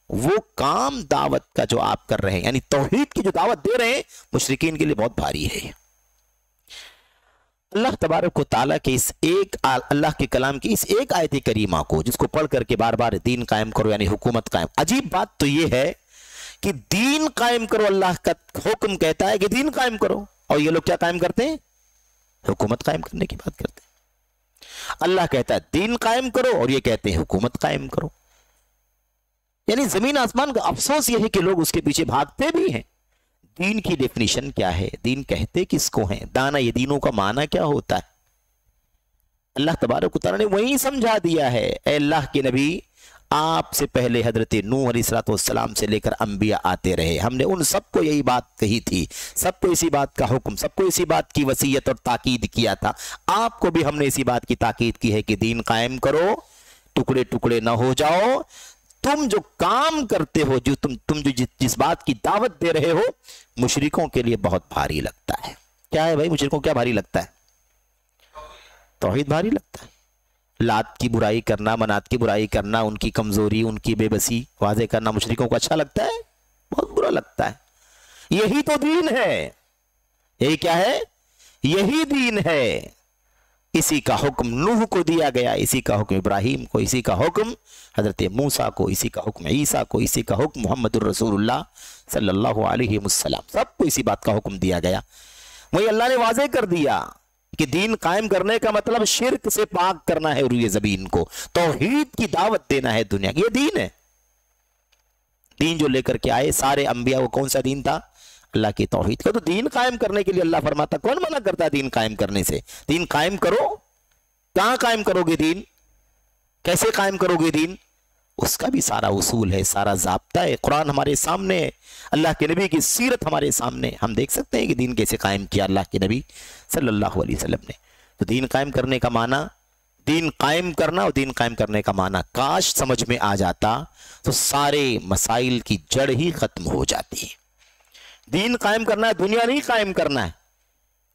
वो काम, दावत का जो आप कर रहे हैं, यानी तौहीद की जो दावत दे रहे हैं, मुशरिकीन के लिए बहुत भारी है। अल्लाह तबारक व तआला के इस एक अल्लाह के कलाम की इस एक आयत करीमा को, जिसको पढ़ करके बार बार दीन कायम करो यानी हुकूमत कायम, अजीब बात तो ये है कि दीन कायम करो, अल्लाह का हुक्म कहता है कि दीन कायम करो, और ये लोग क्या कायम करते हैं, हुकूमत कायम करने की बात करते हैं। अल्लाह कहता है दीन कायम करो और ये कहते हैं हुकूमत कायम करो। यानी जमीन आसमान का अफसोस यह है कि लोग उसके पीछे भागते भी हैं। दीन की डेफिनेशन क्या है, दीन कहते किसको हैं, दाना ये दीनों का माना क्या होता है, अल्लाह तबारक व तआला ने वही समझा दिया है। ऐ अल्लाह के नबी, आपसे पहले हजरत नूह अलैहिस्सलाम से लेकर अंबिया आते रहे, हमने उन सबको यही बात कही थी, सबको इसी बात का हुक्म, सबको इसी बात की वसीयत और ताकीद किया था। आपको भी हमने इसी बात की ताकीद की है कि दीन कायम करो, टुकड़े टुकड़े ना हो जाओ। तुम जो काम करते हो, जो तुम जो जिस बात की दावत दे रहे हो, मुशरिकों के लिए बहुत भारी लगता है। क्या है भाई, मुशरिकों क्या भारी लगता है, तौहीद भारी लगता है। लात की बुराई करना, मनात की बुराई करना, उनकी कमजोरी, उनकी बेबसी वाज़े करना मुशरिकों को अच्छा लगता है, बहुत बुरा लगता है। यही तो दीन है, यही क्या है, यही दीन है। इसी का हुक्म नूह को दिया गया, इसी का हुक्म इब्राहिम को, इसी का हुक्म हजरत मूसा को, इसी का हुक्म ईसा को, इसी का हुक्म मुहम्मदुर रसूलुल्लाह सल्लल्लाहु अलैहि वसल्लम, सबको इसी बात का हुक्म दिया गया। वही अल्लाह ने वाज़े कर दिया कि दीन कायम करने का मतलब शिर्क से पाक करना है रुए ज़मीन को, तौहीद की दावत देना है दुनिया की, ये दीन है। دین جو لے کر کے آئے سارے انبیاء وہ کون سا دین تھا؟ اللہ کی توحید کا. تو دین قائم کرنے کے لیے اللہ فرماتا کون منع کرتا ہے دین قائم کرنے سے؟ دین قائم کرو. کہاں قائم کرو گے دین؟ کیسے قائم کرو گے دین؟ اس کا بھی سارا اصول ہے, سارا ضابطہ ہے. قرآن ہمارے سامنے ہے, اللہ کے نبی کی سیرت ہمارے سامنے, ہم دیکھ سکتے ہیں کہ دین کیسے قائم کیا اللہ کے نبی صلی اللہ علیہ وسلم نے. تو دین قائم کرنے کا معنی, دین قائم کرنا اور دین قائم کرنے کا معنی کاش سمجھ میں آ جاتا تو سارے مسائل کی جڑ ہی ختم ہو جاتی. دین قائم کرنا ہے, دنیا نہیں قائم کرنا ہے.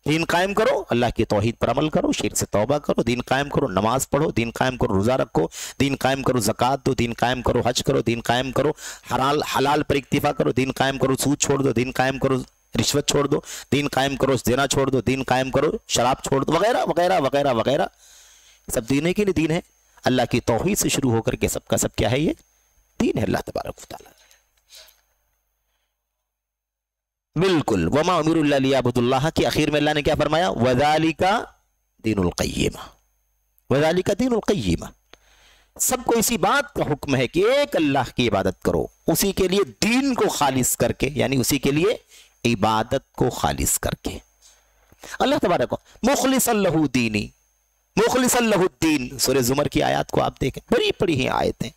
دین قائم کرو, اللہ کی توحید پر عمل کرو, شرک سے توبہ کرو. دین قائم کرو, نماز پڑھو. دین قائم کرو, روزہ رکھو. دین قائم کرو, زکوٰۃ دو. دین قائم کرو, حج کرو. دین قائم کرو, حلال پر اکتفا کرو. دین قائم کرو, سود چھوڑ دو. دین قائم کرو, رشوت چھوڑ دو. دین قائم کرو, زنا چھوڑ دو. دین قائم کرو, شراب چھوڑ دو, وغیرہ وغیرہ وغیرہ وغیرہ. سب دین ہے کہ نہیں دین ہے؟ اللہ کی توحید سے شروع ہو کر کے سب کا سب کیا ہے؟ یہ دین ہے اللہ تبارک و تعالیٰ. بالکل. وما امروا الا ليعبدوا الله کی اخیر میں اللہ نے کیا فرمایا؟ وذالک دین القیمہ. وذالک دین القیمہ. سب کو اسی بات کا حکم ہے کہ ایک اللہ کی عبادت کرو, اسی کے لیے دین کو خالص کر کے, یعنی اسی کے لیے عبادت کو خالص کر کے. اللہ تبارک مخلصا لہ دینی, مخلصا لہ الدین. سورہ زمر کی آیات کو آپ دیکھیں, بڑی بڑی ہیں آیتیں.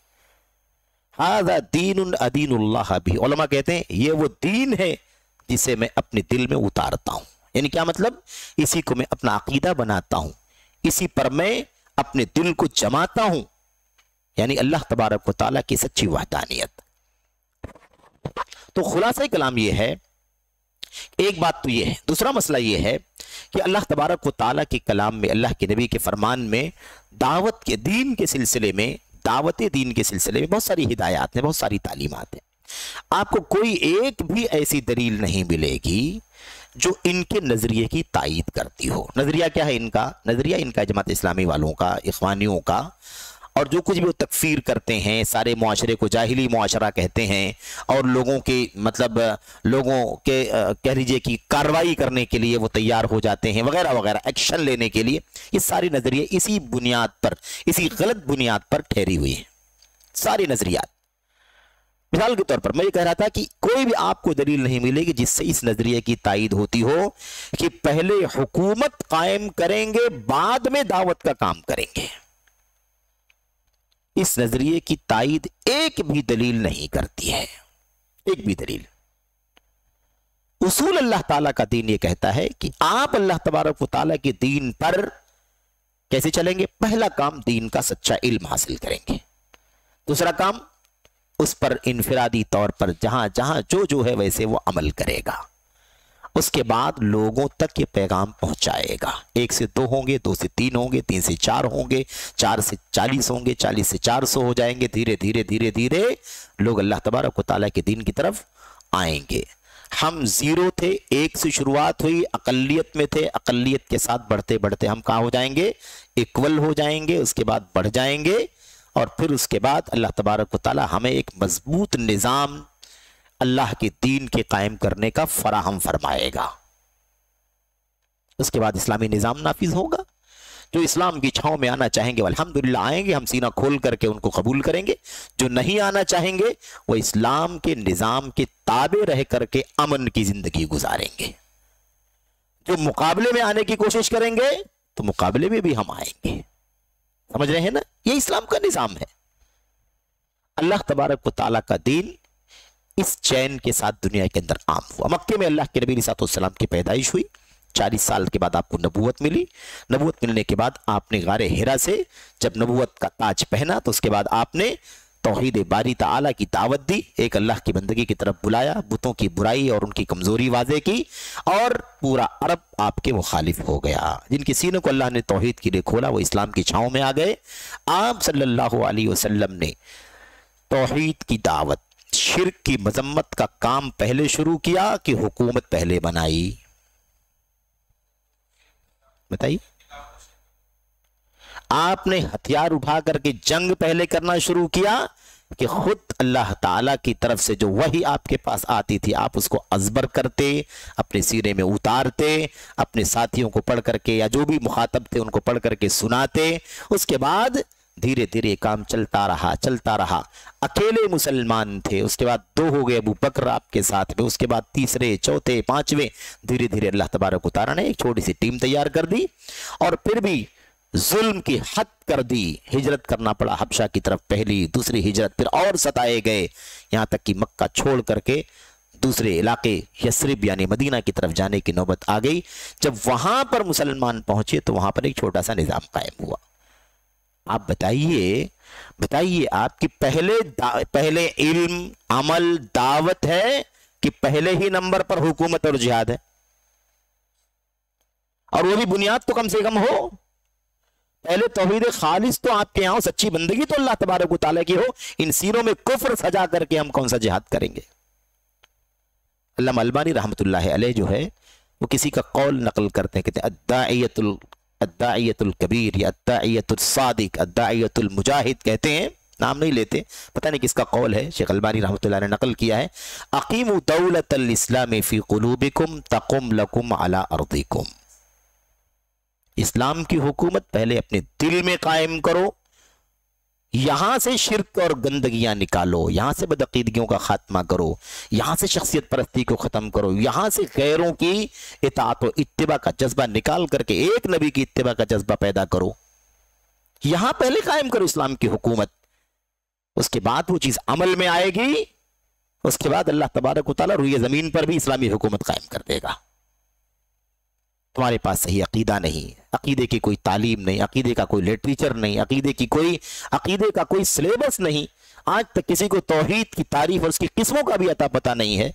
ھذا دین ادین اللہ بھی. علماء کہتے ہیں یہ وہ دین ہے جسے میں اپنے دل میں اتارتا ہوں. یعنی کیا مطلب؟ اسی کو میں اپنا عقیدہ بناتا ہوں, اسی پر میں اپنے دل کو جماتا ہوں. یعنی اللہ تبارک و تعالیٰ کی سچی وحدانیت. تو خلاصہ کلام یہ ہے, ایک بات تو یہ ہے. دوسرا مسئلہ یہ ہے کہ اللہ تبارک و تعالیٰ کے کلام میں, اللہ کے نبی کے فرمان میں دعوت کے دین کے سلسلے میں, دعوت دین کے سلسلے میں بہت ساری ہدایات ہیں, بہت ساری تعلیمات ہیں. آپ کو کوئی ایک بھی ایسی دلیل نہیں ملے گی جو ان کے نظریے کی تائید کرتی ہو. نظریہ کیا ہے ان کا؟ نظریہ ان کا جماعت اسلامی والوں کا, اخوانیوں کا, اور جو کچھ بھی وہ تکفیر کرتے ہیں, سارے معاشرے کو جاہلی معاشرہ کہتے ہیں, اور لوگوں کے مطلب لوگوں کے کہہ لیجئے کہ کارروائی کرنے کے لیے وہ تیار ہو جاتے ہیں, وغیرہ وغیرہ, ایکشن لینے کے لیے. یہ ساری نظریے اسی بنیاد پر, اسی غلط بنیاد پر ٹھہری ہوئی ہیں ساری نظریات. مثال کے طور پر میں یہ کہہ رہا تھا کہ کوئی بھی آپ کو دلیل نہیں ملے گی جس سے اس نظریے کی تائید ہوتی ہو کہ پہلے حکومت قائم کریں گے, بعد میں دعوت کا کام کریں گے. اس نظریے کی تائید ایک بھی دلیل نہیں کرتی ہے, ایک بھی دلیل. اصول اللہ تعالیٰ کا دین یہ کہتا ہے کہ آپ اللہ تبارک و تعالیٰ کے دین پر کیسے چلیں گے؟ پہلا کام دین کا سچا علم حاصل کریں گے. دوسرا کام اس پر انفرادی طور پر جہاں جہاں جو ہے ویسے وہ عمل کرے گا. اس کے بعد لوگوں تک یہ پیغام پہنچائے گا. 1 سے 2 ہوں گے, 2 سے 3 ہوں گے, 3 سے 4 ہوں گے, 4 سے 40 ہوں گے, 40 سے 400 ہو جائیں گے. دھیرے دھیرے دھیرے دھیرے لوگ اللہ تبارک و تعالیٰ کے دین کی طرف آئیں گے. ہم 0 تھے, 1 سے شروعات ہوئی, اقلیت میں تھے, اقلیت کے ساتھ بڑھتے بڑھتے ہم کہاں ہو جائیں گے؟ ایکول ہو جائیں گے. اس کے بعد بڑھ جائیں گے, اور پھر اس کے بعد اللہ تبارک و تعالی ہمیں ایک مضبوط نظام اللہ کے دین کے قائم کرنے کا فراہم فرمائے گا. اس کے بعد اسلامی نظام نافذ ہوگا. جو اسلام کی چھاؤں میں آنا چاہیں گے الحمدللہ آئیں گے, ہم سینہ کھول کر کے ان کو قبول کریں گے. جو نہیں آنا چاہیں گے وہ اسلام کے نظام کے تابع رہ کر کے امن کی زندگی گزاریں گے. جو مقابلے میں آنے کی کوشش کریں گے تو مقابلے میں بھی ہم آئیں گے. سمجھ رہے ہیں نا؟ یہ اسلام کا نظام ہے. اللہ تبارک و تعالیٰ کا دین اس چین کے ساتھ دنیا کے اندر عام ہوا. مکے میں اللہ کے نبی علیہ السلام کی پیدائش ہوئی. 40 سال کے بعد آپ کو نبوت ملی. نبوت ملنے کے بعد آپ نے غار حرا سے جب نبوت کا تاج پہنا تو اس کے بعد آپ نے توحید باری تعالیٰ کی دعوت دی, ایک اللہ کی بندگی کی طرف بلایا, بتوں کی برائی اور ان کی کمزوری واضح کی, اور پورا عرب آپ کے مخالف ہو گیا. جن کے سینوں کو اللہ نے توحید کے لیے کھولا وہ اسلام کی چھاؤں میں آ گئے. آپ صلی اللہ علیہ وسلم نے توحید کی دعوت, شرک کی مذمت کا کام پہلے شروع کیا کہ حکومت پہلے بنائی؟ بتائیے. آپ نے ہتھیار اٹھا کر کے جنگ پہلے کرنا شروع کیا کہ خود اللہ تعالیٰ کی طرف سے جو وحی آپ کے پاس آتی تھی آپ اس کو ازبر کرتے, اپنے سینے میں اتارتے, اپنے ساتھیوں کو پڑھ کر کے یا جو بھی مخاطب تھے ان کو پڑھ کر کے سناتے. اس کے بعد धीरे धीरे काम चलता रहा। अकेले मुसलमान थे, उसके बाद 2 हो गए अबू बकर आपके साथ में, उसके बाद तीसरे, चौथे, 5वें, धीरे धीरे अल्लाह तबारक व तआला ने एक छोटी सी टीम तैयार कर दी और फिर भी जुल्म की हद कर दी। हिजरत करना पड़ा हबशा की तरफ, पहली दूसरी हिजरत, फिर और सताए गए, यहाँ तक कि मक्का छोड़ करके दूसरे इलाके यस्रिब यानी मदीना की तरफ जाने की नौबत आ गई। जब वहां पर मुसलमान पहुंचे तो वहां पर एक छोटा सा निजाम कायम हुआ। आप बताइए आपकी पहले इल्म, अमल, दावत है कि पहले ही नंबर पर हुकूमत और जिहाद है? और वो भी बुनियाद तो कम से कम हो। पहले तौहीद खालिस तो आपके यहां हो, सच्ची बंदगी तो अल्लाह तबारक व तआला की हो। इन सीरों में कुफ्र सजा करके हम कौन सा जिहाद करेंगे? अल्लामा अलबानी रहमतुल्लाह अलैह जो है वो किसी का कौल नकल करते हैं, कहते हैं अद्दाइयतुल कबीर या अद्दाइयतुल सादिक, अद्दाइयतुल मुजाहिद कहते हैं, नाम नहीं लेते, पता नहीं किसका कौल है, शेख अलबानी रहमतुल्लाह ने नकल किया है। अकीमु दौलतल इस्लामी फी कुलूबिकुम तकुम लकुम अला अर्दिकुम। इस्लाम की हुकूमत पहले अपने दिल में कायम करो, यहां से शिर्क और गंदगियां निकालो, यहां से बदअकीदगियों का खात्मा करो, यहां से शख्सियत परस्ती को खत्म करो, यहां से गैरों की इताअत और इत्तिबा का जज्बा निकाल करके एक नबी की इत्तिबा का जज्बा पैदा करो। यहां पहले कायम करो इस्लाम की हुकूमत, उसके बाद वो चीज अमल में आएगी, उसके बाद अल्लाह तबारक व तआला रुए जमीन पर भी इस्लामी हुकूमत कायम कर देगा। तुम्हारे पास सही अकीदा नहीं, अकीदे की कोई तालीम नहीं, अकीदे का कोई लिटरेचर नहीं, अकीदे का कोई सिलेबस नहीं, आज तक किसी को तौहीद की तारीफ और उसकी किस्मों का भी अता पता नहीं है।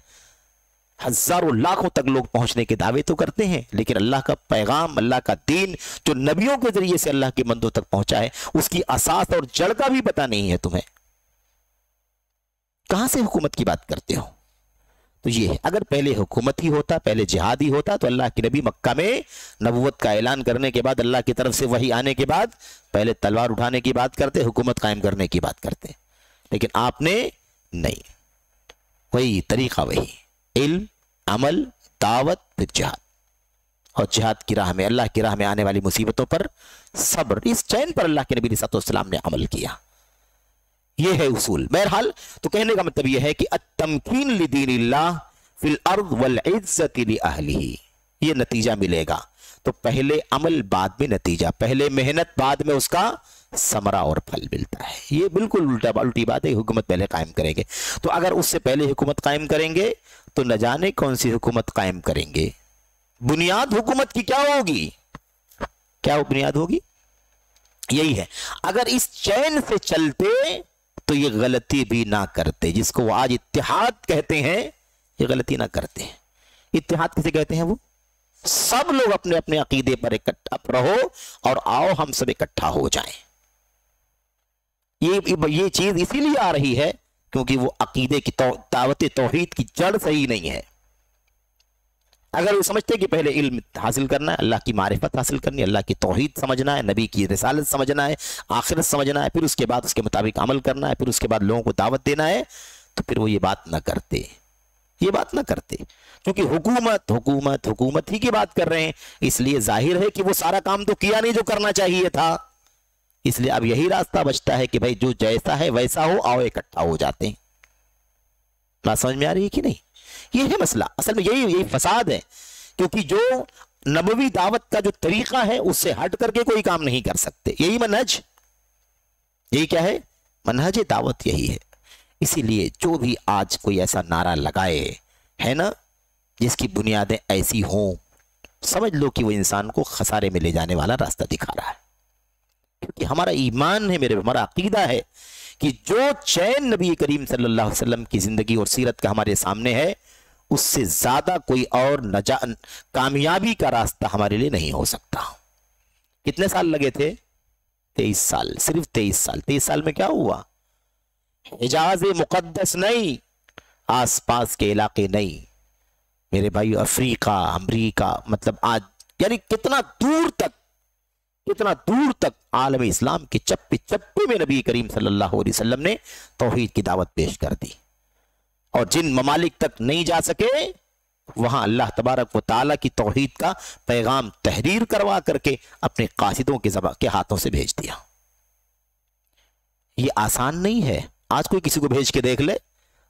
हजारों लाखों तक लोग पहुंचने के दावे तो करते हैं, लेकिन अल्लाह का पैगाम, अल्लाह का दीन जो नबियों के जरिए से अल्लाह के बंदों तक पहुंचा है, उसकी असास और जड़ का भी पता नहीं है तुम्हें। कहां से हुकूमत की बात करते हो? तो ये है, अगर पहले हुकूमत ही होता, पहले जिहाद ही होता, तो अल्लाह के नबी मक्का में नबूवत का ऐलान करने के बाद, अल्लाह की तरफ से वही आने के बाद पहले तलवार उठाने की बात करते, हुकूमत कायम करने की बात करते। लेकिन आपने नहीं, वही तरीका, वही इल्म, अमल, दावत, फिर जिहाद। और जिहाद की राह में, अल्लाह की राह में आने वाली मुसीबतों पर सब्र, इस चैन पर अल्लाह के नबी सल्लल्लाहु अलैहि वसल्लम ने अमल किया। ये है उसूल। बहरहाल तो कहने का मतलब यह है कि अत्तमकीन लिदीनिल्लाह फिल अर्द वल इज्जति लिअहलिही, ये नतीजा मिलेगा। तो पहले अमल बाद में नतीजा, पहले मेहनत बाद में उसका समरा और फल मिलता है। ये बिल्कुल उल्टी बात है। हुकूमत पहले कायम करेंगे, तो अगर उससे पहले हुकूमत कायम करेंगे तो न जाने कौन सी हुकूमत कायम करेंगे। बुनियाद हुकूमत की क्या होगी? क्या बुनियाद होगी? यही है। अगर इस चैन से चलते तो ये गलती भी ना करते, जिसको वो आज इत्तिहाद कहते हैं, ये गलती ना करते हैं। इत्तिहाद किसे कहते हैं? वो सब लोग अपने अपने अकीदे पर इकट्ठा रहो और आओ हम सब इकट्ठा हो जाएं। ये चीज इसीलिए आ रही है क्योंकि वो अकीदे की दावत तौहीद की जड़ सही नहीं है। अगर वो समझते कि पहले इल्म हासिल करना है, अल्लाह की मारिफत हासिल करनी है, अल्लाह की तौहीद समझना है, नबी की रिसालत समझना है, आखिरत समझना है, फिर उसके बाद उसके मुताबिक अमल करना है, फिर उसके बाद लोगों को दावत देना है, तो फिर वो ये बात ना करते, क्योंकि हुकूमत ही की बात कर रहे हैं। इसलिए जाहिर है कि वो सारा काम तो किया नहीं जो करना चाहिए था। इसलिए अब यही रास्ता बचता है कि भाई जो जैसा है वैसा हो, आओ इकट्ठा हो जाते हैं। बात समझ में आ रही है कि नहीं? ये है मसला। असल में यही फसाद है, क्योंकि जो नबवी दावत का जो तरीका है उससे हट करके कोई काम नहीं कर सकते। यही मनहज, यही क्या है? मनहज दावत यही है। इसीलिए जो भी आज कोई ऐसा नारा लगाए है ना, जिसकी बुनियादें ऐसी हों, समझ लो कि वो इंसान को खसारे में ले जाने वाला रास्ता दिखा रहा है। क्योंकि हमारा ईमान है, हमारा अकीदा है कि जो चैन नबी करीम सल्लल्लाहु अलैहि वसल्लम की जिंदगी और सीरत का हमारे सामने है, उससे ज्यादा कोई और कामयाबी का रास्ता हमारे लिए नहीं हो सकता। कितने साल लगे थे? 23 साल, सिर्फ 23 साल। 23 साल में क्या हुआ? हिजाज मुकद्दस नहीं, आसपास के इलाके नहीं, मेरे भाई अफ्रीका, अमरीका, मतलब आज यानी कितना दूर तक आलम इस्लाम के चप्पे चप्पे में नबी करीम सल्लल्लाहु अलैहि वसल्लम ने तौहीद की दावत पेश कर दी। और जिन ममालिक तक नहीं जा सके, वहां अल्लाह तबारक व तआला की तौहीद का पैगाम तहरीर करवा करके अपने कासिदों के हाथों से भेज दिया। ये आसान नहीं है। आज कोई किसी को भेज के देख ले,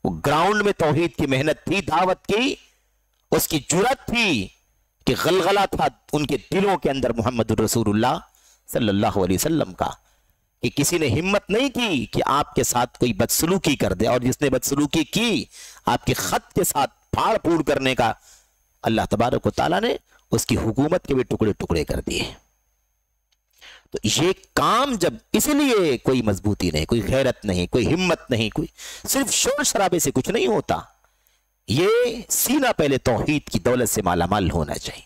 वो ग्राउंड में तौहीद की मेहनत थी, दावत की, उसकी जुर्रत थी कि गलगला था उनके दिलों के अंदर मोहम्मद रसूलुल्लाह सल्लल्लाहु अलैहि वसल्लम का, कि किसी ने हिम्मत नहीं की कि आपके साथ कोई बदसलूकी कर दे, और जिसने बदसलूकी की आपके खत के साथ फाड़ फूड़ करने का, अल्लाह तबारक व तआला ने उसकी हुकूमत के भी टुकड़े टुकड़े कर दिए। तो ये काम जब, इसलिए कोई मजबूती नहीं, कोई गैरत नहीं, कोई हिम्मत नहीं, कोई सिर्फ शोर शराबे से कुछ नहीं होता। ये सीना पहले तौहीद की दौलत से मालामाल होना चाहिए,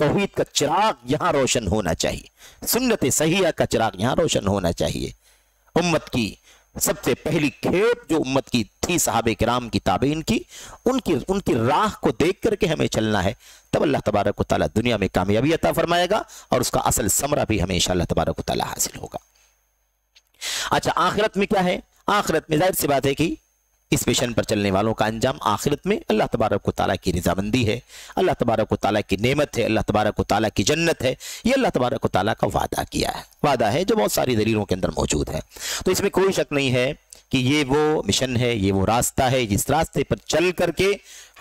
तौहीद का चिराग यहां रोशन होना चाहिए, सुन्नत सहिया का चिराग यहां रोशन होना चाहिए। उम्मत की सबसे पहली खेप जो उम्मत की थी सहाबे किराम की, ताबईन की, उनकी राह को देख करके हमें चलना है, तब अल्लाह तबारक व तआला दुनिया में कामयाबी अता फरमाएगा और उसका असल समरा भी हमें इंशाअल्लाह तबारक व तआला हासिल होगा। अच्छा, आखिरत में क्या है? आखिरत में जाहिर सी बात है कि इस मिशन पर चलने वालों का अंजाम आखिरत में अल्लाह तबारक व तआला की रज़ामंदी है, अल्लाह तबारक व तआला की नेमत है, अल्लाह तबारक व तआला की जन्नत है। ये अल्लाह तबारक व तआला का वादा किया है, वादा है जो बहुत सारी दलीलों के अंदर मौजूद है। तो इसमें कोई शक नहीं है कि ये वो मिशन है, ये वो रास्ता है जिस रास्ते पर चल करके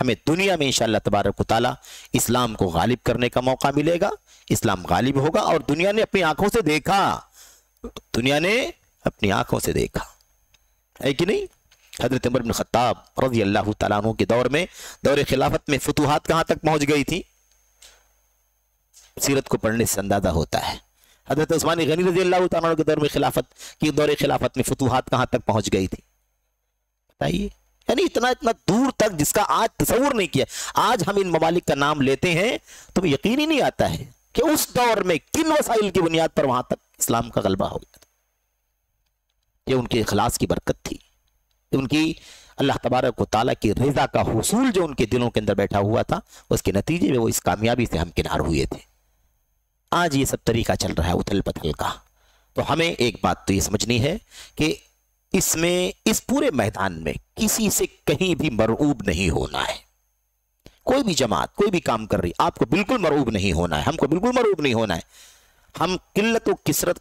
हमें दुनिया में इंशाअल्लाह तबारक व तआला इस्लाम को गालिब करने का मौका मिलेगा, इस्लाम गालिब होगा। और दुनिया ने अपनी आंखों से देखा, दुनिया ने अपनी आंखों से देखा है कि नहीं? हजरत उमर बिन खत्ताब रज़ी अल्लाह तआला अन्हु के दौर में, दौर खिलाफत में फतूहात कहां तक पहुंच गई थी? सीरत को पढ़ने से अंदाजा होता है। हजरत उस्मान गनी रज़ी अल्लाह तआला अन्हु के दौर में खिलाफत की, दौर खिलाफत में फतूहात कहां तक पहुंच गई थी? बताइए। यानी इतना इतना दूर तक जिसका आज तसव्वुर नहीं किया। आज हम इन ममालिक का नाम लेते हैं तो यकीन ही नहीं आता है कि उस दौर में किन वसाइल की बुनियाद पर वहां तक इस्लाम का गलबा हो गया था। ये उनके इखलास की बरकत थी, उनकी अल्लाह तबारक व तआला की रज़ा का हुसूल जो उनके दिलों के अंदर बैठा हुआ था, उसके नतीजे में वो इस कामयाबी से हमकिनार हुए थे। आज ये सब तरीका चल रहा है उथल पथल का। तो हमें एक बात तो ये समझनी है कि इसमें, इस पूरे मैदान में किसी से कहीं भी मरऊब नहीं होना है। कोई भी जमात कोई भी काम कर रही, आपको बिल्कुल मरऊब नहीं होना है, हमको बिल्कुल मरऊब नहीं होना है। हम किल्लत और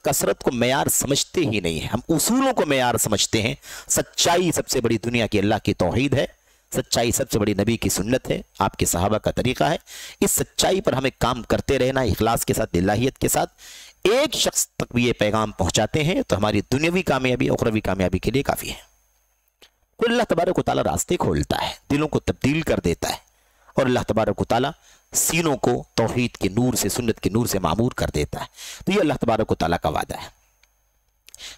कसरत को मेयार समझते ही नहीं है, हम उसूलों को मेयार समझते हैं। सच्चाई सबसे बड़ी दुनिया की अल्लाह की तौहीद है, सच्चाई सबसे बड़ी नबी की सुन्नत है, आपके सहाबा का तरीका है। इस सच्चाई पर हमें काम करते रहना, इखलास के साथ, इलाहियत के साथ। एक शख्स तक भी ये पैगाम पहुंचाते हैं तो हमारी दुनियावी कामयाबी, उखरवी कामयाबी के लिए काफी है। तो अल्लाह तबारक व तआला रास्ते खोलता है, दिलों को तब्दील कर देता है, और अल्लाह तबारक व तआला सीनों को तौहीद के नूर से, सुन्नत के नूर से मामूर कर देता है। तो ये अल्लाह तबारक व तआला का वादा है।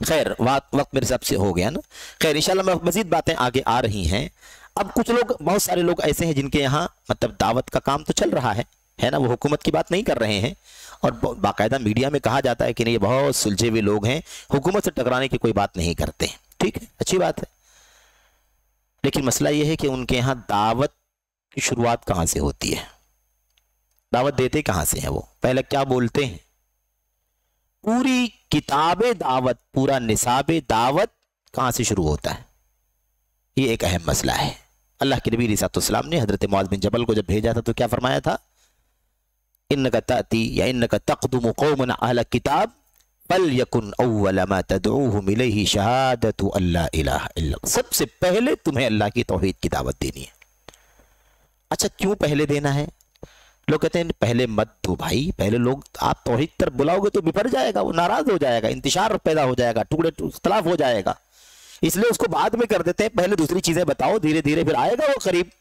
खैर, वक्त मेरे हिसाब से हो गया ना। खैर, इंशाल्लाह मजीद बातें आगे आ रही हैं। अब कुछ लोग, बहुत सारे लोग ऐसे हैं जिनके यहाँ मतलब दावत का काम तो चल रहा है ना, वो हुकूमत की बात नहीं कर रहे हैं, और बाकायदा मीडिया में कहा जाता है कि नहीं ये बहुत सुलझे हुए लोग हैं, हुकूमत से टकराने की कोई बात नहीं करते। ठीक है, अच्छी बात है, लेकिन मसला ये है कि उनके यहाँ दावत की शुरुआत कहाँ से होती है, दावत देते कहाँ से हैं वो, पहले क्या बोलते हैं? पूरी किताबे दावत, पूरा निसाबे दावत कहाँ से शुरू होता है? ये एक अहम मसला है। अल्लाह के नबी अलैहिस्सलाम ने हजरत मुआज़ बिन जबल को जब भेजा था तो क्या फरमाया था? इन्नका ताती या इन्नका तक़दुमु क़ौमन अहल किताब फलयकुन अव्वल मा तदऊहुम इलैहि शहादतु अल्ला इलाहा इल्लल्लाह। सबसे पहले तुम्हें अल्लाह की तौहीद की दावत देनी है। अच्छा, क्यों पहले देना है? लोग कहते हैं पहले मत दो भाई, पहले लोग, आप तौहीद तरफ बुलाओगे तो बिफर जाएगा, वो नाराज हो जाएगा, इंतशार पैदा हो जाएगा, टुकड़े इख्तलाफ हो जाएगा, इसलिए उसको बाद में कर देते हैं। पहले दूसरी चीजें बताओ, धीरे धीरे फिर आएगा वो करीब।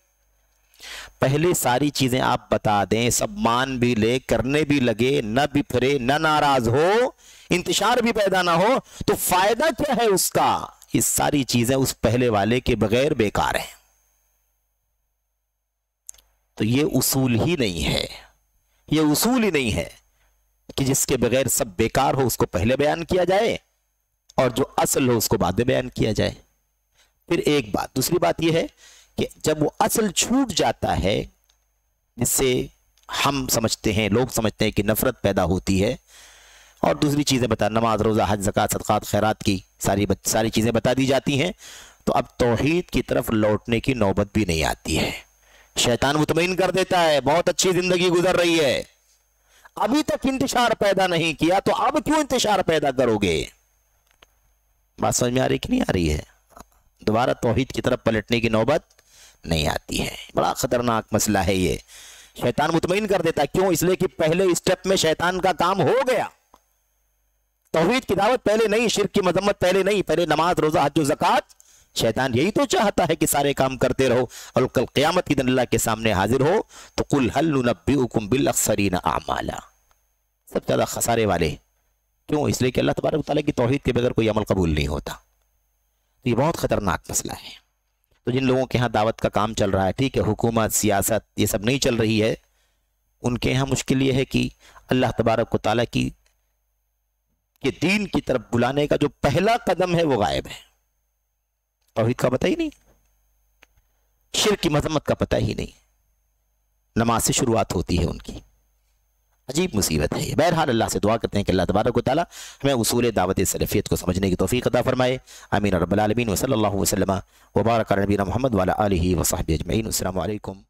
पहले सारी चीजें आप बता दें, सब मान भी ले, करने भी लगे, न बिफरे, न नाराज हो, इंतशार भी पैदा ना हो, तो फायदा क्या है उसका? ये सारी चीजें उस पहले वाले के बगैर बेकार हैं। तो ये उसूल ही नहीं है, ये उसूल ही नहीं है कि जिसके बगैर सब बेकार हो उसको पहले बयान किया जाए और जो असल हो उसको बाद में बयान किया जाए। फिर एक बात, दूसरी बात यह है कि जब वो असल छूट जाता है, जिससे हम समझते हैं, लोग समझते हैं कि नफरत पैदा होती है, और दूसरी चीज़ें बता, नमाज, रोज़ा, हज, ज़कात, सदक़ात, खैरात की सारी चीज़ें बता दी जाती हैं, तो अब तौहीद की तरफ लौटने की नौबत भी नहीं आती है। शैतान मुतमईन कर देता है, बहुत अच्छी जिंदगी गुजर रही है, अभी तक इंतशार पैदा नहीं किया तो अब क्यों इंतशार पैदा करोगे? बात समझ में आ रही कि नहीं आ रही है? दोबारा तौहीद की तरफ पलटने की नौबत नहीं आती है। बड़ा ख़तरनाक मसला है ये। शैतान मुतमईन कर देता है। क्यों? इसलिए कि पहले स्टेप में शैतान का काम हो गया। तौहीद की दावत पहले नहीं, शिर्क की मजम्मत पहले नहीं, पहले नमाज, रोज़ा, हज, ज़कात। शैतान यही तो चाहता है कि सारे काम करते रहो और कल क़यामत के दिन अल्लाह के सामने हाजिर हो तो कुल हल नुनब्बिउकुम बिल अख्सरीना आमाला, सबसे ज़्यादा खसारे वाले। क्यों? इसलिए कि अल्लाह तबारक व तआला की तौहीद के बगैर कोई अमल कबूल नहीं होता। तो ये बहुत ख़तरनाक मसला है। तो जिन लोगों के यहाँ दावत का काम चल रहा है, ठीक है, हुकूमत, सियासत ये सब नहीं चल रही है, उनके यहाँ मुश्किल ये है कि अल्लाह तबारक व तआला की के दीन की तरफ बुलाने का जो पहला कदम है वो गायब है। तौहीद का पता ही नहीं, शिर्क की मजम्मत का पता ही नहीं। नमाज से शुरुआत होती है उनकी। अजीब मुसीबत है ये। बहरहाल अल्लाह से दुआ करते हैं कि अल्लाह तबारक व तआला हमें उसूल दावत सलफियत को समझने की तौफीक अता फरमाए। आमीन रब्बल आलमीन व सल्लल्लाहु वसल्लम व बारक अला नबीना मुहम्मद व अला आलिहि व सहबिहि अजमईन। अस्सलामु अलैकुम।